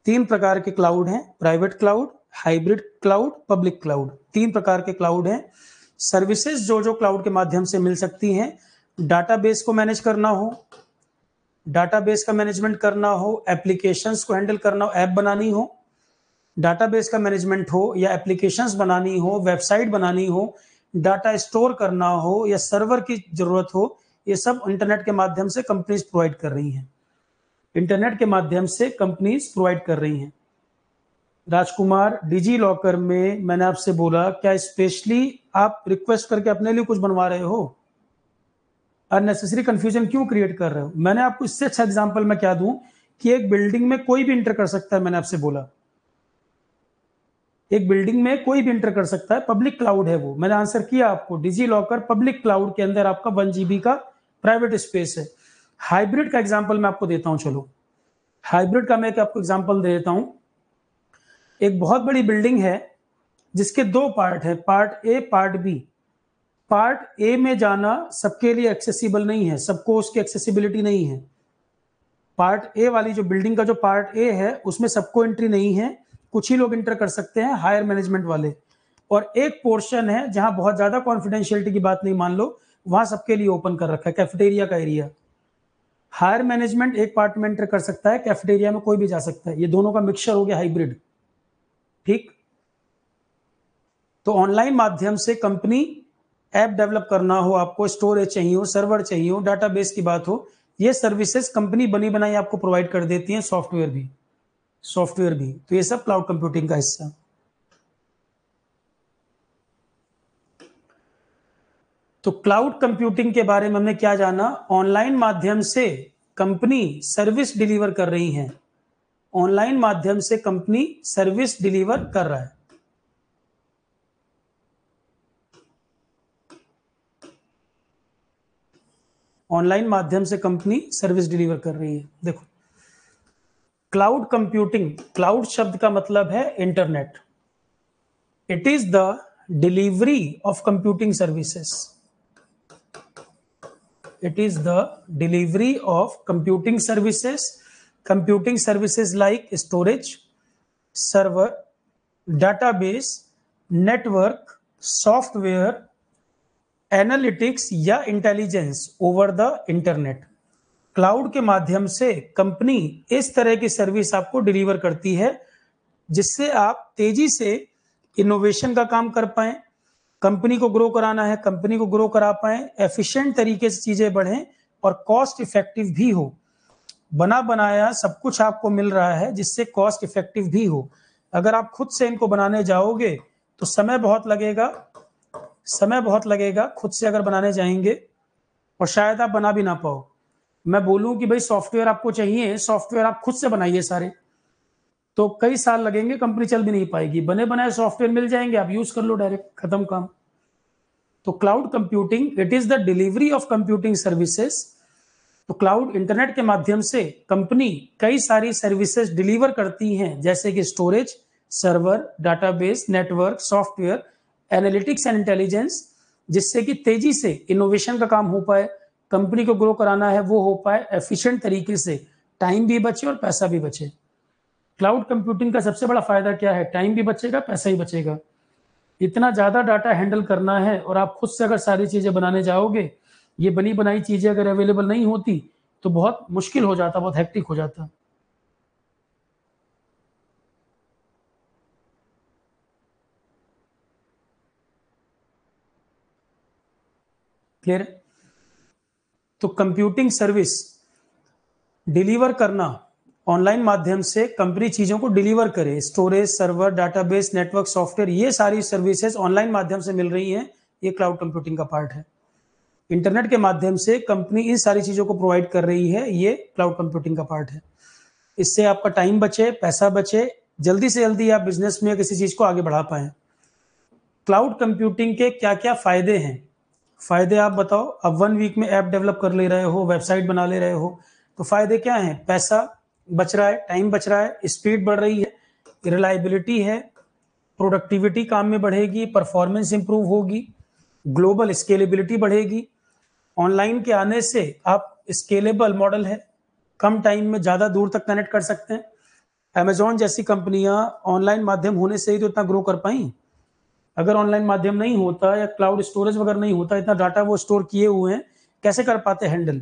3 प्रकार के क्लाउड हैं, private cloud, hybrid cloud, public cloud. 3 प्रकार के क्लाउड हैं। सर्विसेज जो जो क्लाउड के माध्यम से मिल सकती हैं, डाटाबेस को मैनेज करना हो, डाटाबेस का मैनेजमेंट करना हो, एप्लीकेशंस को हैंडल करना हो, ऐप बनानी हो, डाटाबेस का मैनेजमेंट हो या एप्लीकेशंस बनानी हो, वेबसाइट बनानी हो, डाटा स्टोर करना हो या सर्वर की जरूरत हो, ये सब इंटरनेट के माध्यम से कंपनीज प्रोवाइड कर रही हैं। इंटरनेट के माध्यम से कंपनीज प्रोवाइड कर रही हैं। राजकुमार, डिजी लॉकर में मैंने आपसे बोला क्या स्पेशली आप रिक्वेस्ट करके अपने लिए कुछ बनवा रहे हो? अननेसेसरी कंफ्यूजन क्यों क्रिएट कर रहे हो? मैंने आपको इससे अच्छा एग्जांपल मैं क्या दूं कि एक बिल्डिंग में कोई भी इंटर कर सकता है। मैंने आपसे बोला एक बिल्डिंग में कोई भी इंटर कर सकता है, पब्लिक क्लाउड है वो। मैंने आंसर किया आपको, डिजी लॉकर पब्लिक क्लाउड के अंदर आपका 1 GB का प्राइवेट स्पेस है। हाइब्रिड का एग्जांपल मैं आपको देता हूं। चलो हाइब्रिड का मैं आपको एग्जांपल दे देता हूं। एक बहुत बड़ी बिल्डिंग है जिसके 2 पार्ट है, part A part B. Part A में जाना सबके लिए एक्सेसिबल नहीं है, सबको उसकी एक्सेसिबिलिटी नहीं है। पार्ट ए वाली जो बिल्डिंग का जो पार्ट ए है उसमें सबको एंट्री नहीं है, कुछ ही लोग इंटर कर सकते हैं, हायर मैनेजमेंट वाले। और एक पोर्शन है जहां बहुत ज्यादा कॉन्फिडेंशियलिटी की बात नहीं मान लो, वहां सबके लिए ओपन कर रखा है, कैफेटेरिया का एरिया। हायर मैनेजमेंट एक पार्ट में एंटर कर सकता है, कैफेटेरिया में कोई भी जा सकता है। ये दोनों का मिक्सचर हो गया हाइब्रिड। ठीक, तो ऑनलाइन माध्यम से कंपनी ऐप डेवलप करना हो, आपको स्टोरेज चाहिए हो, सर्वर चाहिए हो, डाटाबेस की बात हो, ये सर्विसेज कंपनी बनी बनाई आपको प्रोवाइड कर देती है। सॉफ्टवेयर भी तो ये सब क्लाउड कंप्यूटिंग का हिस्सा। तो क्लाउड कंप्यूटिंग के बारे में हमने क्या जाना? ऑनलाइन माध्यम से कंपनी सर्विस डिलीवर कर रही है। ऑनलाइन माध्यम से कंपनी सर्विस डिलीवर कर रहा है। ऑनलाइन माध्यम से कंपनी सर्विस डिलीवर कर रही है। देखो क्लाउड कंप्यूटिंग, क्लाउड शब्द का मतलब है internet. It is the delivery of computing services. It is the delivery of computing services. Computing services like storage, server, database, network, software, analytics या intelligence over the internet. Cloud के माध्यम से कंपनी इस तरह की सर्विस आपको डिलीवर करती है जिससे आप तेजी से इनोवेशन का काम कर पाए, कंपनी को ग्रो कराना है, कंपनी को ग्रो करा पाए, एफिशिएंट तरीके से चीजें बढ़ें और कॉस्ट इफेक्टिव भी हो। बना बनाया सब कुछ आपको मिल रहा है जिससे कॉस्ट इफेक्टिव भी हो। अगर आप खुद से इनको बनाने जाओगे तो समय बहुत लगेगा खुद से अगर बनाने जाएंगे, और शायद आप बना भी ना पाओ। मैं बोलूं कि भाई सॉफ्टवेयर आपको चाहिए, सॉफ्टवेयर आप खुद से बनाइए सारे, तो कई साल लगेंगे, कंपनी चल भी नहीं पाएगी। बने बनाए सॉफ्टवेयर मिल जाएंगे, आप यूज कर लो डायरेक्ट, खत्म काम। तो cloud computing it is the delivery of computing services. तो क्लाउड इंटरनेट के माध्यम से कंपनी कई सारी सर्विसेज डिलीवर करती हैं, जैसे कि storage, server, database, network, software, analytics and intelligence, जिससे कि तेजी से इनोवेशन का काम हो पाए, कंपनी को ग्रो कराना है वो हो पाए एफिशिएंट तरीके से, टाइम भी बचे और पैसा भी बचे। क्लाउड कंप्यूटिंग का सबसे बड़ा फायदा क्या है? टाइम भी बचेगा, पैसा ही बचेगा। इतना ज्यादा डाटा हैंडल करना है और आप खुद से अगर सारी चीजें बनाने जाओगे, ये बनी बनाई चीजें अगर अवेलेबल नहीं होती तो बहुत मुश्किल हो जाता, बहुत हेक्टिक हो जाता। क्लियर? तो कंप्यूटिंग सर्विस डिलीवर करना, ऑनलाइन माध्यम से कंपनी चीजों को डिलीवर करे, storage, server, database, network, software, ये सारी सर्विसेज ऑनलाइन माध्यम से मिल रही हैं, ये क्लाउड कंप्यूटिंग का पार्ट है। इंटरनेट के माध्यम से कंपनी इन सारी चीजों को प्रोवाइड कर रही है, ये क्लाउड कंप्यूटिंग का पार्ट है। इससे आपका टाइम बचे, पैसा बचे, जल्दी से जल्दी आप बिजनेस में किसी चीज को आगे बढ़ा पाए। क्लाउड कंप्यूटिंग के क्या क्या फायदे हैं? फायदे आप बताओ। अब 1 वीक में ऐप डेवलप कर ले रहे हो, वेबसाइट बना ले रहे हो, तो फायदे क्या हैं? पैसा बच रहा है, टाइम बच रहा है, स्पीड बढ़ रही है, रिलायबिलिटी है, प्रोडक्टिविटी काम में बढ़ेगी, परफॉर्मेंस इंप्रूव होगी, ग्लोबल स्केलेबिलिटी बढ़ेगी। ऑनलाइन के आने से आप स्केलेबल मॉडल है, कम टाइम में ज़्यादा दूर तक कनेक्ट कर सकते हैं। अमेजॉन जैसी कंपनियां ऑनलाइन माध्यम होने से ही तो इतना ग्रो कर पाई। अगर ऑनलाइन माध्यम नहीं होता या क्लाउड स्टोरेज वगैरह नहीं होता, इतना डाटा वो स्टोर किए हुए हैं, कैसे कर पाते हैंडल?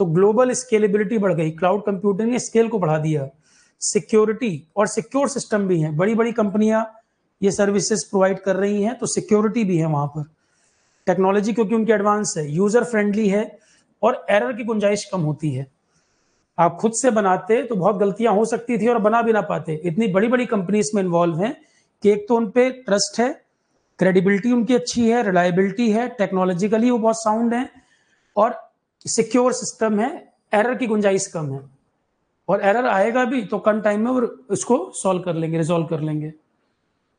तो ग्लोबल स्केलेबिलिटी बढ़ गई, क्लाउड कंप्यूटिंग ने स्केल को बढ़ा दिया। सिक्योरिटी और सिक्योर सिस्टम भी हैं, बड़ी बड़ी कंपनियां ये सर्विसेज प्रोवाइड कर रही हैं, तो सिक्योरिटी भी है वहां पर। टेक्नोलॉजी क्योंकि उनकी एडवांस है, यूजर फ्रेंडली है और एरर की गुंजाइश कम होती है। आप खुद से बनाते तो बहुत गलतियां हो सकती थी और बना भी ना पाते। इतनी बड़ी बड़ी कंपनी इसमें इन्वॉल्व हैं कि एक तो उन पे ट्रस्ट है, क्रेडिबिलिटी उनकी अच्छी है, रिलायबिलिटी है, टेक्नोलॉजिकली वो बहुत साउंड है और सिक्योर सिस्टम है, एरर की गुंजाइश कम है। और एरर आएगा भी तो कम टाइम में वो उसको सॉल्व कर लेंगे, रिजॉल्व कर लेंगे।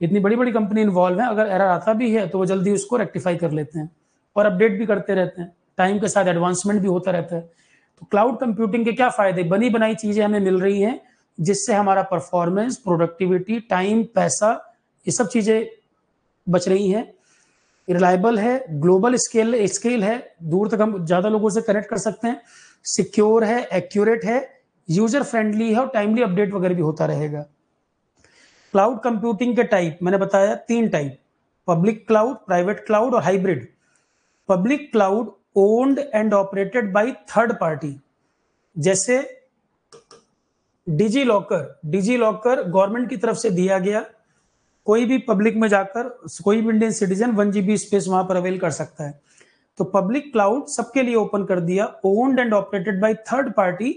इतनी बड़ी बड़ी कंपनी इन्वॉल्व है, अगर एरर आता भी है तो वो जल्दी उसको रेक्टिफाई कर लेते हैं और अपडेट भी करते रहते हैं, टाइम के साथ एडवांसमेंट भी होता रहता है। तो क्लाउड कंप्यूटिंग के क्या फायदे? बनी बनाई चीजें हमें मिल रही हैं जिससे हमारा परफॉर्मेंस, प्रोडक्टिविटी, टाइम, पैसा, ये सब चीजें बच रही हैं। रिलायबल है, ग्लोबल स्केल है, दूर तक हम ज्यादा लोगों से कनेक्ट कर सकते हैं, सिक्योर है, एक्यूरेट है, यूजर फ्रेंडली है और टाइमली अपडेट वगैरह भी होता रहेगा। क्लाउड कंप्यूटिंग के टाइप मैंने बताया 3 type, public cloud, private cloud और hybrid. Public cloud owned and operated by third party, जैसे डिजी लॉकर गवर्नमेंट की तरफ से दिया गया, कोई भी पब्लिक में जाकर कोई भी इंडियन सिटीजन 1 GB स्पेस वहां पर अवेल कर सकता है। तो पब्लिक क्लाउड सबके लिए ओपन कर दिया, owned and operated by third party,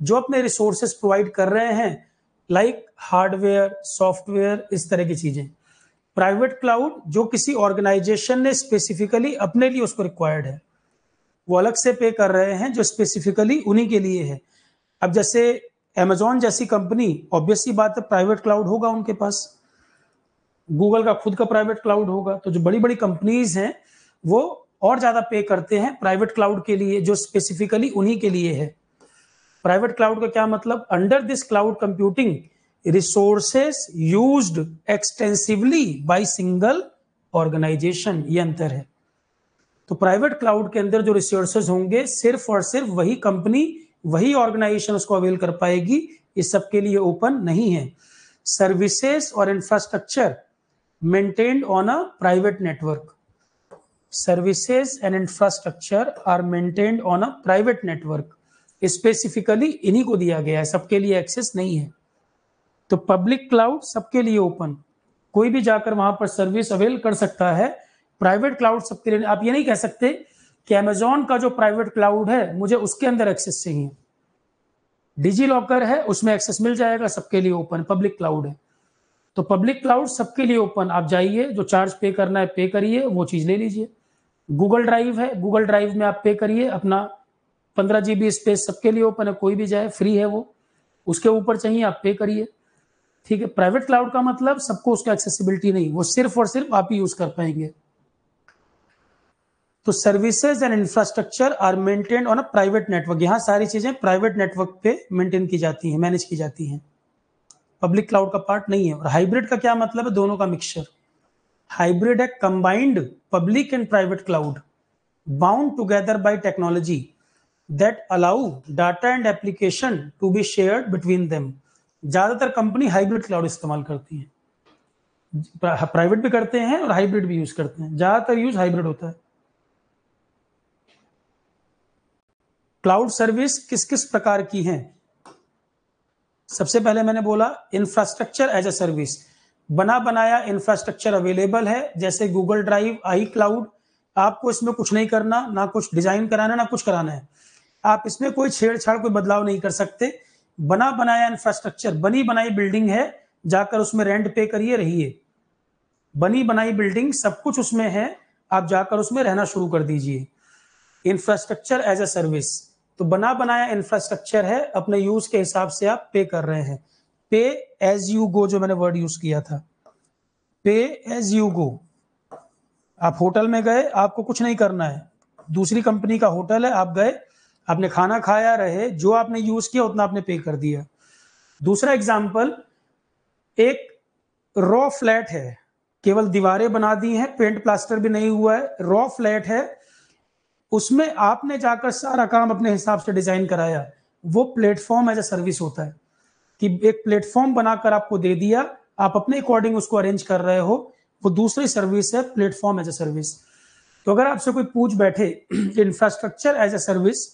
जो अपने रिसोर्सेस प्रोवाइड कर रहे हैं, लाइक हार्डवेयर, सॉफ्टवेयर, इस तरह की चीजें। प्राइवेट क्लाउड जो किसी ऑर्गेनाइजेशन ने स्पेसिफिकली अपने लिए उसको रिक्वायर्ड है, वो अलग से पे कर रहे हैं, जो स्पेसिफिकली उन्हीं के लिए है। अब जैसे अमेजॉन जैसी कंपनी, ऑब्वियसली बात है प्राइवेट क्लाउड होगा उनके पास, गूगल का खुद का प्राइवेट क्लाउड होगा। तो जो बड़ी बड़ी कंपनीज हैं वो और ज्यादा पे करते हैं प्राइवेट क्लाउड के लिए, जो स्पेसिफिकली उन्हीं के लिए है। प्राइवेट क्लाउड का क्या मतलब? Under this cloud computing resources used extensively by single organization, ये अंतर है। तो प्राइवेट क्लाउड के अंदर जो रिसोर्सेज होंगे सिर्फ और सिर्फ वही कंपनी, वही ऑर्गेनाइजेशन उसको अवेल कर पाएगी, ये सबके लिए ओपन नहीं है। सर्विसेज और infrastructure maintained on a private network, services and infrastructure are maintained on a private network, specifically इन्हीं को दिया गया है, सबके लिए एक्सेस नहीं है। तो पब्लिक क्लाउड सबके लिए ओपन, कोई भी जाकर वहां पर सर्विस अवेल कर सकता है। प्राइवेट क्लाउड सबके लिए, आप ये नहीं कह सकते कि अमेजॉन का जो प्राइवेट क्लाउड है मुझे उसके अंदर एक्सेस चाहिए। डिजी लॉकर है, उसमें एक्सेस मिल जाएगा, सबके लिए ओपन, पब्लिक क्लाउड है। तो पब्लिक क्लाउड सबके लिए ओपन, आप जाइए, जो चार्ज पे करना है पे करिए, वो चीज ले लीजिए। गूगल ड्राइव है, गूगल ड्राइव में आप पे करिए, अपना 15 GB स्पेस सबके लिए ओपन है, कोई भी जाए, फ्री है वो, उसके ऊपर चाहिए आप पे करिए, ठीक है। प्राइवेट क्लाउड का मतलब सबको उसका एक्सेसिबिलिटी नहीं, वो सिर्फ और सिर्फ आप ही यूज कर पाएंगे। तो services and infrastructure are maintained on a private network, यहां सारी चीजें प्राइवेट नेटवर्क पे मेंटेन की जाती हैं, मैनेज की जाती हैं, पब्लिक क्लाउड का पार्ट नहीं है। और हाइब्रिड का क्या मतलब है? दोनों का मिक्सचर। हाइब्रिड है combined public and private cloud bound together by technology that allow data and application to be shared between them. ज्यादातर कंपनी हाइब्रिड क्लाउड इस्तेमाल करती है, प्राइवेट भी करते हैं और हाइब्रिड भी यूज करते हैं, ज्यादातर यूज हाइब्रिड होता है। क्लाउड सर्विस किस किस प्रकार की हैं? सबसे पहले मैंने बोला इंफ्रास्ट्रक्चर एज अ सर्विस, बना बनाया इंफ्रास्ट्रक्चर अवेलेबल है, जैसे गूगल ड्राइव, आई क्लाउड। आपको इसमें कुछ नहीं करना, ना कुछ डिजाइन कराना, ना कुछ कराना है, आप इसमें कोई छेड़छाड़, कोई बदलाव नहीं कर सकते। बना बनाया इंफ्रास्ट्रक्चर, बनी बनाई बिल्डिंग है, जाकर उसमें रेंट पे करिए, रहिए। बनी बनाई बिल्डिंग, सब कुछ उसमें है, आप जाकर उसमें रहना शुरू कर दीजिए। इंफ्रास्ट्रक्चर एज अ सर्विस, तो बना बनाया इंफ्रास्ट्रक्चर है, अपने यूज के हिसाब से आप पे कर रहे हैं। पे एज यू गो, जो मैंने वर्ड यूज किया था, पे एज यू गो। आप होटल में गए, आपको कुछ नहीं करना है, दूसरी कंपनी का होटल है, आप गए, आपने खाना खाया रहे, जो आपने यूज किया उतना आपने पे कर दिया। दूसरा एग्जाम्पल, एक रॉ फ्लैट है, केवल दीवारें बना दी हैं, पेंट प्लास्टर भी नहीं हुआ है, रॉ फ्लैट है, उसमें आपने जाकर सारा काम अपने हिसाब से डिजाइन कराया, वो प्लेटफॉर्म एज ए सर्विस होता है कि एक प्लेटफॉर्म बनाकर आपको दे दिया, आप अपने अकॉर्डिंग उसको अरेंज कर रहे हो, वो दूसरी सर्विस है प्लेटफॉर्म एज ए सर्विस। तो अगर आपसे कोई पूछ बैठे इंफ्रास्ट्रक्चर एज ए सर्विस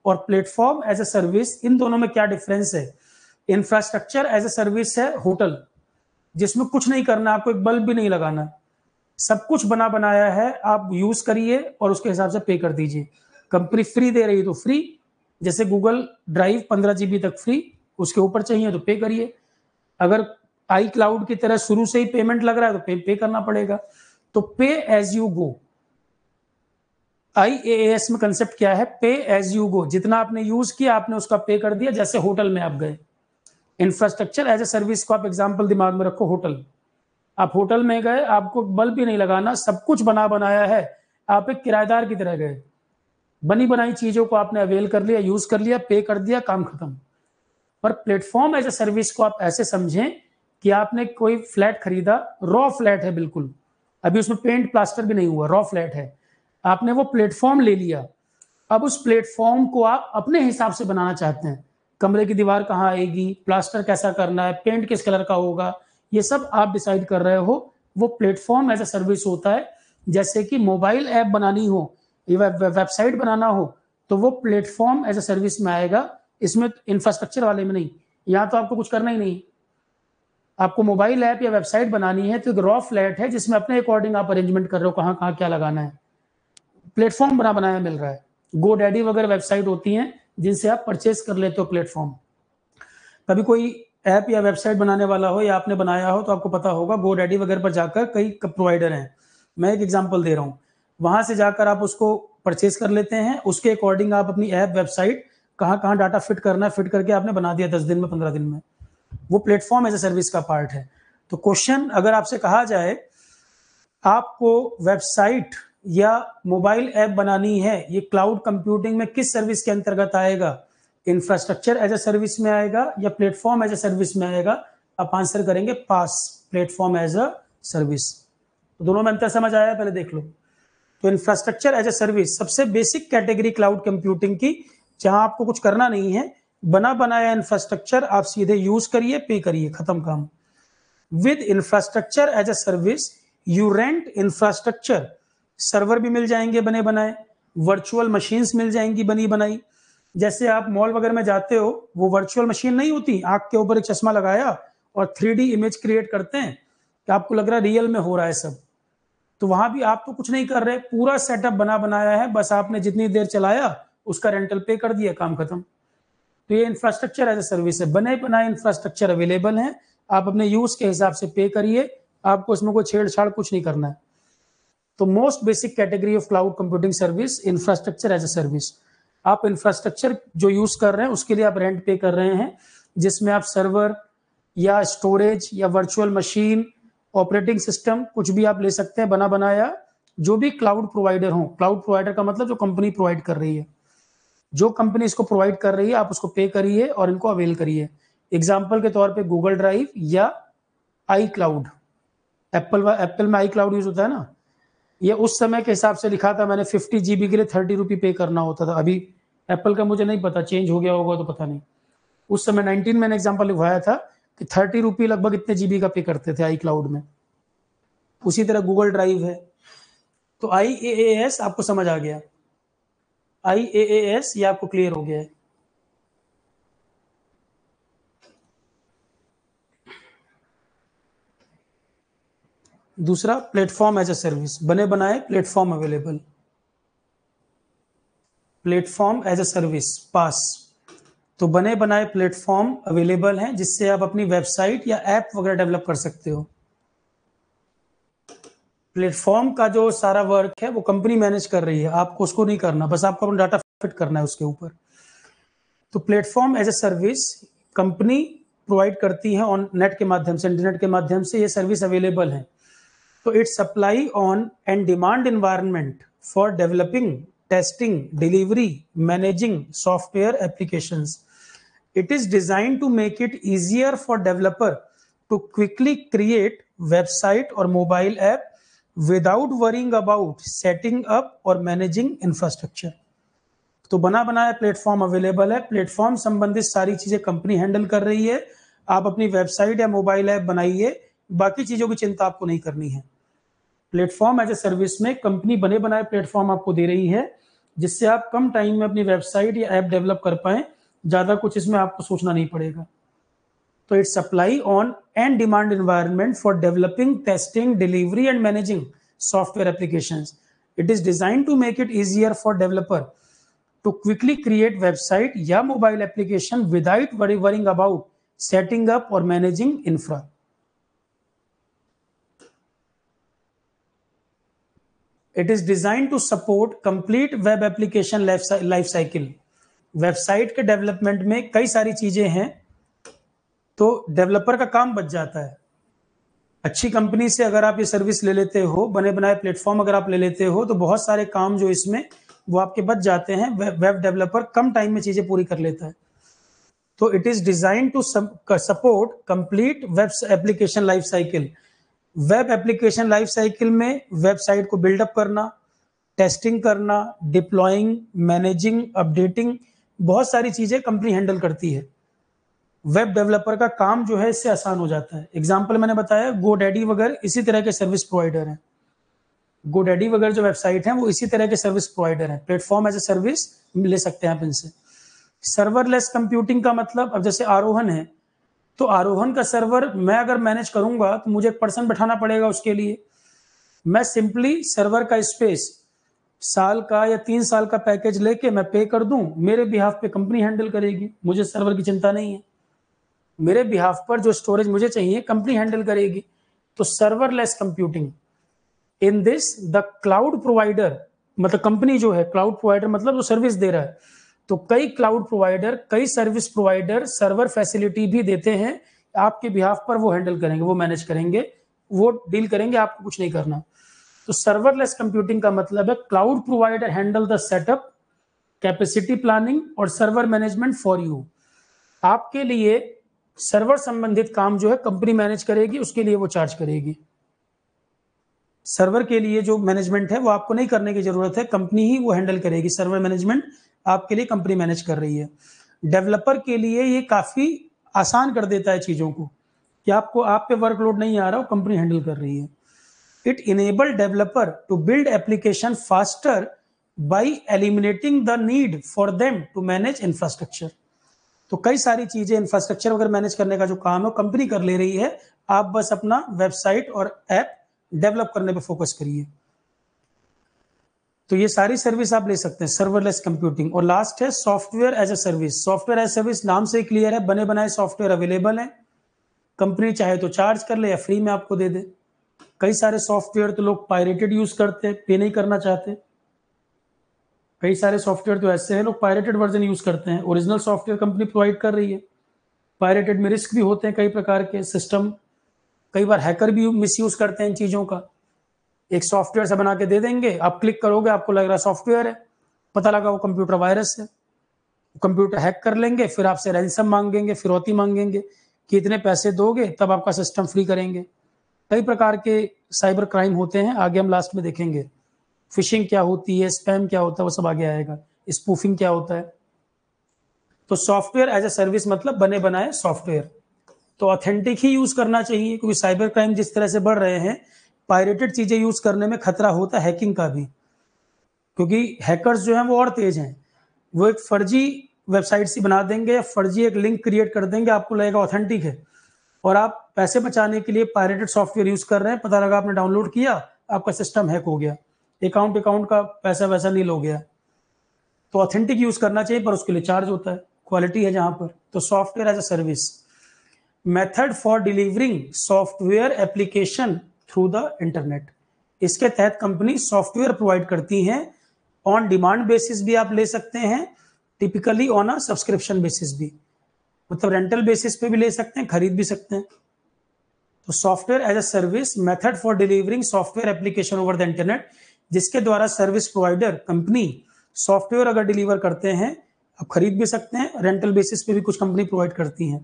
और प्लेटफॉर्म एज ए सर्विस, इन दोनों में क्या डिफरेंस है? इंफ्रास्ट्रक्चर एज ए सर्विस है होटल, जिसमें कुछ नहीं करना, आपको एक बल्ब भी नहीं लगाना, सब कुछ बना बनाया है, आप यूज करिए और उसके हिसाब से पे कर दीजिए। कंपनी फ्री दे रही है तो फ्री, जैसे गूगल ड्राइव 15 GB तक फ्री, उसके ऊपर चाहिए तो पे करिए। अगर आई क्लाउड की तरह शुरू से ही पेमेंट लग रहा है तो पे करना पड़ेगा। तो पे एज यू गो, IaaS में कंसेप्ट क्या है? पे एज यू गो, जितना आपने यूज किया आपने उसका पे कर दिया, जैसे होटल में आप गए। इंफ्रास्ट्रक्चर एज ए सर्विस को आप एग्जांपल दिमाग में रखो, होटल, आप होटल में गए, आपको बल्ब भी नहीं लगाना, सब कुछ बना बनाया है, आप एक किराएदार की तरह गए, बनी बनाई चीजों को आपने अवेल कर लिया, यूज कर लिया, पे कर दिया, काम खत्म। पर प्लेटफॉर्म एज ए सर्विस को आप ऐसे समझें कि आपने कोई फ्लैट खरीदा, रॉ फ्लैट है बिल्कुल, अभी उसमें पेंट प्लास्टर भी नहीं हुआ, रॉ फ्लैट है, आपने वो प्लेटफॉर्म ले लिया, अब उस प्लेटफॉर्म को आप अपने हिसाब से बनाना चाहते हैं, कमरे की दीवार कहाँ आएगी, प्लास्टर कैसा करना है, पेंट किस कलर का होगा, ये सब आप डिसाइड कर रहे हो, वो प्लेटफॉर्म एज ए सर्विस होता है। जैसे कि मोबाइल ऐप बनानी हो या वेबसाइट बनाना हो तो वो प्लेटफॉर्म एज ए सर्विस में आएगा, इसमें इंफ्रास्ट्रक्चर वाले में नहीं। यहाँ तो आपको कुछ करना ही नहीं, आपको मोबाइल ऐप या वेबसाइट बनानी है तो एक रॉ फ्लैट है जिसमें अपने अकॉर्डिंग आप अरेंजमेंट कर रहे हो, कहाँ कहाँ क्या लगाना है, प्लेटफॉर्म बना बनाया मिल रहा है। गो डैडी वगैरह वेबसाइट होती हैं जिनसे आप परचेज कर लेते हो प्लेटफॉर्म। कभी कोई ऐप या वेबसाइट बनाने वाला हो या आपने बनाया हो तो आपको पता होगा, गो डैडी वगैरह पर जाकर कई प्रोवाइडर हैं, मैं एक एग्जांपल दे रहा हूँ, वहां से जाकर आप उसको परचेज कर लेते हैं, उसके अकॉर्डिंग आप अपनी ऐप वेबसाइट कहाँ कहाँ डाटा फिट करना है, फिट करके आपने बना दिया 10 दिन में, 15 दिन में, वो प्लेटफॉर्म एज ए सर्विस का पार्ट है। तो क्वेश्चन अगर आपसे कहा जाए आपको वेबसाइट या मोबाइल ऐप बनानी है, ये क्लाउड कंप्यूटिंग में किस सर्विस के अंतर्गत आएगा? इंफ्रास्ट्रक्चर एज ए सर्विस में आएगा या प्लेटफॉर्म एज ए सर्विस में आएगा? आप आंसर करेंगे पास, प्लेटफॉर्म एज अ सर्विस। तो दोनों में अंतर समझ आया? पहले देख लो। तो इंफ्रास्ट्रक्चर एज ए सर्विस सबसे बेसिक कैटेगरी क्लाउड कंप्यूटिंग की, जहां आपको कुछ करना नहीं है, बना बनाया इंफ्रास्ट्रक्चर आप सीधे यूज करिए, पे करिए, खत्म काम। With infrastructure as a service you rent infrastructure, server भी मिल जाएंगे बने बनाए, वर्चुअल मशीन्स मिल जाएंगी बनी बनाई। जैसे आप मॉल वगैरह में जाते हो, वो वर्चुअल मशीन नहीं होती, आंख के ऊपर एक चश्मा लगाया और 3D इमेज क्रिएट करते हैं कि आपको लग रहा है रियल में हो रहा है सब। तो वहां भी आप तो कुछ नहीं कर रहे, पूरा सेटअप बना बनाया है, बस आपने जितनी देर चलाया उसका रेंटल पे कर दिया, काम खत्म। तो ये इंफ्रास्ट्रक्चर एज ए सर्विस है, बने बनाए इंफ्रास्ट्रक्चर अवेलेबल है, आप अपने यूज के हिसाब से पे करिए, आपको इसमें कोई छेड़छाड़ कुछ नहीं करना है। तो most basic category of cloud computing service infrastructure as a service. आप इंफ्रास्ट्रक्चर जो यूज कर रहे हैं उसके लिए आप रेंट पे कर रहे हैं, जिसमें आप सर्वर या स्टोरेज या वर्चुअल मशीन, ऑपरेटिंग सिस्टम, कुछ भी आप ले सकते हैं बना बनाया, जो भी क्लाउड प्रोवाइडर हो। क्लाउड प्रोवाइडर का मतलब जो कंपनी प्रोवाइड कर रही है, जो कंपनी इसको प्रोवाइड कर रही है आप उसको पे करिए और इनको अवेल करिए। एग्जाम्पल के तौर पे गूगल ड्राइव या आई क्लाउड, एप्पल में आई क्लाउड यूज होता है ना, ये उस समय के हिसाब से लिखा था मैंने, 50 GB के लिए 30 रुपये पे करना होता था। अभी एप्पल का मुझे नहीं पता, चेंज हो गया होगा तो पता नहीं। उस समय 19 मैंने एग्जाम्पल लिखवाया था कि 30 रुपये लगभग इतने GB का पे करते थे आई क्लाउड में। उसी तरह गूगल ड्राइव है। तो IaaS आपको समझ आ गया, IaaS ये आपको क्लियर हो गया है। दूसरा प्लेटफॉर्म एज ए सर्विस, बने बनाए platform available, platform as a service PaaS. तो बने बनाए प्लेटफॉर्म अवेलेबल हैं जिससे आप अपनी वेबसाइट या ऐप वगैरह डेवलप कर सकते हो। प्लेटफॉर्म का जो सारा वर्क है वो कंपनी मैनेज कर रही है, आपको उसको नहीं करना, बस आपको अपना डाटा फिट करना है उसके ऊपर। तो platform as a service company provide करती है ऑन नेट के माध्यम से, इंटरनेट के माध्यम से ये सर्विस अवेलेबल है। तो it's supply on and demand environment for developing testing, delivery, managing software applications. It is designed to make it easier for developer to quickly create website or mobile app without worrying about setting up or managing infrastructure. तो बना बनाया प्लेटफॉर्म अवेलेबल है, प्लेटफॉर्म संबंधित सारी चीजें कंपनी हैंडल कर रही है। आप अपनी वेबसाइट या मोबाइल ऐप बनाइए, बाकी चीजों की चिंता आपको नहीं करनी है। प्लेटफॉर्म एज ए सर्विस में कंपनी बने बनाए प्लेटफॉर्म आपको दे रही है, जिससे आप कम टाइम में अपनी वेबसाइट या ऐप डेवलप कर पाए, ज्यादा कुछ इसमें आपको सोचना नहीं पड़ेगा। तो it's supply on and demand environment for developing, testing, delivery and managing software applications. It is designed to make it easier for developer to quickly create website या mobile application without worrying about setting up or managing infra. It is designed to support complete web application life cycle. Website के डेवलपमेंट में कई सारी चीजें हैं, तो डेवलपर का काम बच जाता है। अच्छी कंपनी से अगर आप ये सर्विस ले लेते हो, बने बनाए प्लेटफॉर्म अगर आप ले लेते हो, तो बहुत सारे काम जो इसमें वो आपके बच जाते हैं। वेब डेवलपर कम टाइम में चीजें पूरी कर लेता है। तो it is design to support complete web application life cycle. Web application life cycle में वेबसाइट को बिल्डअप करना, टेस्टिंग करना, डिप्लॉइंग, मैनेजिंग, अपडेटिंग, बहुत सारी चीजें कंपनी हैंडल करती है। वेब डेवलपर का काम जो है इससे आसान हो जाता है। एग्जाम्पल मैंने बताया, GoDaddy वगैरह इसी तरह के सर्विस प्रोवाइडर हैं। GoDaddy वगैरह जो वेबसाइट हैं वो इसी तरह के सर्विस प्रोवाइडर हैं। प्लेटफॉर्म एज ए सर्विस ले सकते हैं आप इनसे। सर्वरलेस कंप्यूटिंग का मतलब, अब जैसे आरोहन है, तो आरोहन का सर्वर मैं अगर मैनेज करूंगा तो मुझे एक पर्सन बैठाना पड़ेगा उसके लिए। मैं सिंपली सर्वर का स्पेस साल का या 3 साल का पैकेज लेके मैं पे कर दूं, मेरे बिहाफ पे कंपनी हैंडल करेगी, मुझे सर्वर की चिंता नहीं है। मेरे बिहाफ पर जो स्टोरेज मुझे चाहिए कंपनी हैंडल करेगी। तो serverless computing. In this the cloud provider, मतलब कंपनी जो है क्लाउड प्रोवाइडर मतलब जो सर्विस दे रहा है, तो कई क्लाउड प्रोवाइडर, कई सर्विस प्रोवाइडर सर्वर फैसिलिटी भी देते हैं आपके बिहाफ पर। वो हैंडल करेंगे, वो मैनेज करेंगे, वो डील करेंगे, आपको कुछ नहीं करना। तो सर्वरलेस कंप्यूटिंग का मतलब है cloud provider handle the setup, capacity planning और सर्वर मैनेजमेंट फॉर यू। आपके लिए सर्वर संबंधित काम जो है कंपनी मैनेज करेगी, उसके लिए वो चार्ज करेगी। सर्वर के लिए जो मैनेजमेंट है वो आपको नहीं करने की जरूरत है, कंपनी ही वो हैंडल करेगी। सर्वर मैनेजमेंट आपके लिए कंपनी मैनेज कर रही है। डेवलपर के लिए ये काफी आसान कर देता है चीजों को, कि आपको आप पे वर्कलोड नहीं आ रहा, कंपनी हैंडल कर रही है। It enable developer to build application faster by eliminating the need for them to manage infrastructure. तो कई सारी चीजें, इंफ्रास्ट्रक्चर वगैरह मैनेज करने का जो काम है कंपनी कर ले रही है, आप बस अपना वेबसाइट और ऐप डेवलप करने पे फोकस करिए। तो ये सारी सर्विस आप ले सकते हैं, सर्वरलेस कंप्यूटिंग। और लास्ट है software as a service. Software as service नाम से क्लियर है, बने बनाए सॉफ्टवेयर अवेलेबल है, कंपनी चाहे तो चार्ज कर ले या फ्री में आपको दे दे। कई सारे सॉफ्टवेयर तो लोग पायरेटेड यूज करते हैं, पे नहीं करना चाहते। कई सारे सॉफ्टवेयर तो ऐसे हैं लोग पायरेटेड वर्जन यूज करते हैं, ओरिजिनल सॉफ्टवेयर कंपनी प्रोवाइड कर रही है। पायरेटेड में रिस्क भी होते हैं कई प्रकार के, सिस्टम कई बार हैकर भी मिसयूज करते हैं इन चीजों का। एक सॉफ्टवेयर से बना के दे देंगे, आप क्लिक करोगे आपको लग रहा सॉफ्टवेयर है, पता लगा वो कंप्यूटर वायरस है। कंप्यूटर हैक कर लेंगे, फिर आपसे रैंसम मांगेंगे, फिरौती मांगेंगे कि इतने पैसे दोगे तब आपका सिस्टम फ्री करेंगे। कई प्रकार के साइबर क्राइम होते हैं, आगे हम लास्ट में देखेंगे। फिशिंग क्या होती है, स्पैम क्या होता है, वो सब आगे आएगा। स्पूफिंग क्या होता है। तो सॉफ्टवेयर एज ए सर्विस मतलब बने बनाए सॉफ्टवेयर। तो ऑथेंटिक ही यूज करना चाहिए, क्योंकि साइबर क्राइम जिस तरह से बढ़ रहे हैं, पायरेटेड चीजें यूज करने में खतरा होता है हैकिंग का भी, क्योंकि हैकर्स जो हैं वो और तेज हैं। वो एक फर्जी वेबसाइट सी बना देंगे या फर्जी एक लिंक क्रिएट कर देंगे, आपको लगेगा ऑथेंटिक है, और आप पैसे बचाने के लिए पायरेटेड सॉफ्टवेयर यूज कर रहे हैं, पता लगा आपने डाउनलोड किया, आपका सिस्टम हैक हो गया, अकाउंट का पैसा वैसा नील हो गया। तो ऑथेंटिक यूज करना चाहिए, पर उसके लिए चार्ज होता है, क्वालिटी है जहां पर। तो software as a service, method for delivering software application through the internet. इसके तहत कंपनी सॉफ्टवेयर प्रोवाइड करती हैं। ऑन डिमांड बेसिस भी आप ले सकते हैं, typically on a subscription basis भी, मतलब रेंटल बेसिस पे भी ले सकते हैं, खरीद भी सकते हैं। तो software as a service, method for delivering software application over the internet, जिसके द्वारा सर्विस प्रोवाइडर कंपनी सॉफ्टवेयर अगर डिलीवर करते हैं, आप खरीद भी सकते हैं, रेंटल बेसिस पे भी कुछ कंपनी प्रोवाइड करती हैं।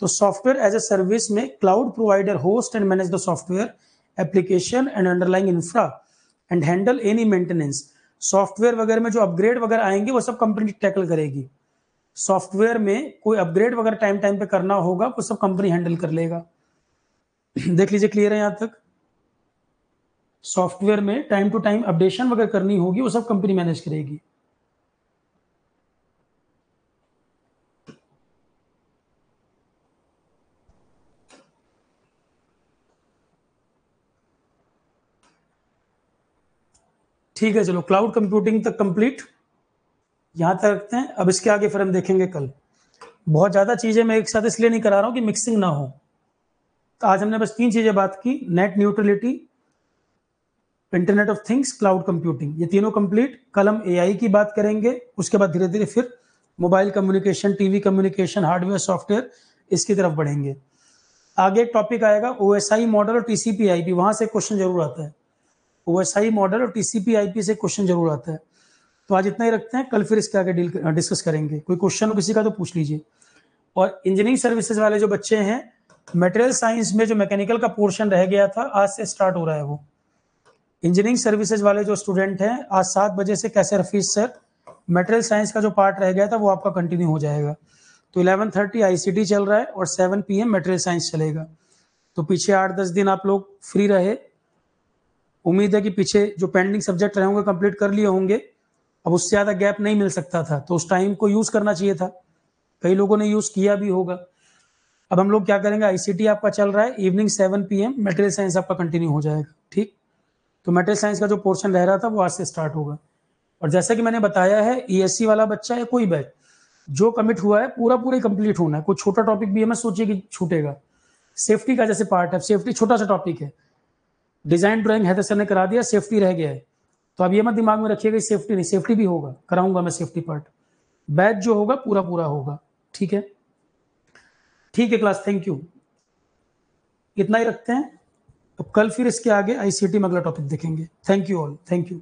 तो सॉफ्टवेयर एज ए सर्विस में cloud provider host and manage the software application and underlying infra and handle any maintenance. Software वगैरह में जो अपग्रेड वगैरह आएंगे वो सब कंपनी टैकल करेगी। सॉफ्टवेयर में कोई अपग्रेड वगैरह टाइम टाइम पे करना होगा वो सब कंपनी हैंडल कर लेगा। देख लीजिए, क्लियर है यहां तक? सॉफ्टवेयर में टाइम टू टाइम अपडेशन वगैरह करनी होगी वो सब कंपनी मैनेज करेगी। ठीक है, चलो क्लाउड कंप्यूटिंग तक कंप्लीट, यहां तक रखते हैं। अब इसके आगे फिर हम देखेंगे कल। बहुत ज्यादा चीजें मैं एक साथ इसलिए नहीं करा रहा हूं कि मिक्सिंग ना हो। तो आज हमने बस 3 चीजें बात की, net neutrality, internet of things, cloud computing, ये तीनों कंप्लीट। कल हम एआई की बात करेंगे, उसके बाद धीरे धीरे फिर mobile communication, TV communication, hardware software, इसकी तरफ बढ़ेंगे। आगे एक टॉपिक आएगा ओएसआई मॉडल और टीसीपी आईपी, वहां से क्वेश्चन जरूर आता है। ओएसआई मॉडल और टीसीपी आईपी से क्वेश्चन जरूर आता है। तो आज इतना ही रखते हैं, कल फिर इसके आगे डिस्कस करेंगे। कोई क्वेश्चन हो किसी का तो पूछ लीजिए। और इंजीनियरिंग सर्विसेज वाले जो बच्चे हैं, मटेरियल साइंस में जो मैकेनिकल का पोर्शन रह गया था आज से स्टार्ट हो रहा है वो। इंजीनियरिंग सर्विसेज वाले जो स्टूडेंट हैं, आज 7 बजे से कैसे रफीज सर मटेरियल साइंस का जो पार्ट रह गया था वो आपका कंटिन्यू हो जाएगा। तो 11:30 आईसीटी चल रहा है और 7 PM मटेरियल साइंस चलेगा। तो पीछे 8-10 दिन आप लोग फ्री रहे। उम्मीद है कि पीछे जो पेंडिंग सब्जेक्ट रहे होंगे कंप्लीट कर लिए होंगे। अब उससे ज़्यादा गैप नहीं मिल सकता था, तो उस टाइम को यूज़ करना चाहिए था। कई लोगों ने यूज़ किया भी होगा। अब हम लोग क्या करेंगे, आईसीटी आपका चल रहा है, इवनिंग 7 PM मटेरियल साइंस आपका कंटिन्यू हो जाएगा। ठीक, तो मटेरियल साइंस का जो पोर्शन रह रहा था वो आज से स्टार्ट होगा। और जैसा कि मैंने बताया है, ईएससी वाला बच्चा या कोई बैच जो कमिट हुआ है पूरा पूरा कंप्लीट होना है। कोई छोटा टॉपिक भी है, मैं सोचिए कि छूटेगा। सेफ्टी का जैसे पार्ट है, सेफ्टी छोटा सा टॉपिक है, डिजाइन ड्राइंग है तो सर ने करा दिया, सेफ्टी रह गया है। तो अब ये मत दिमाग में रखिएगा सेफ्टी नहीं, सेफ्टी भी होगा, कराऊंगा मैं सेफ्टी पार्ट। बैच जो होगा पूरा पूरा होगा। ठीक है, ठीक है क्लास, थैंक यू। इतना ही रखते हैं। तो कल फिर इसके आगे आईसीटी में अगला टॉपिक देखेंगे। Thank you all, thank you.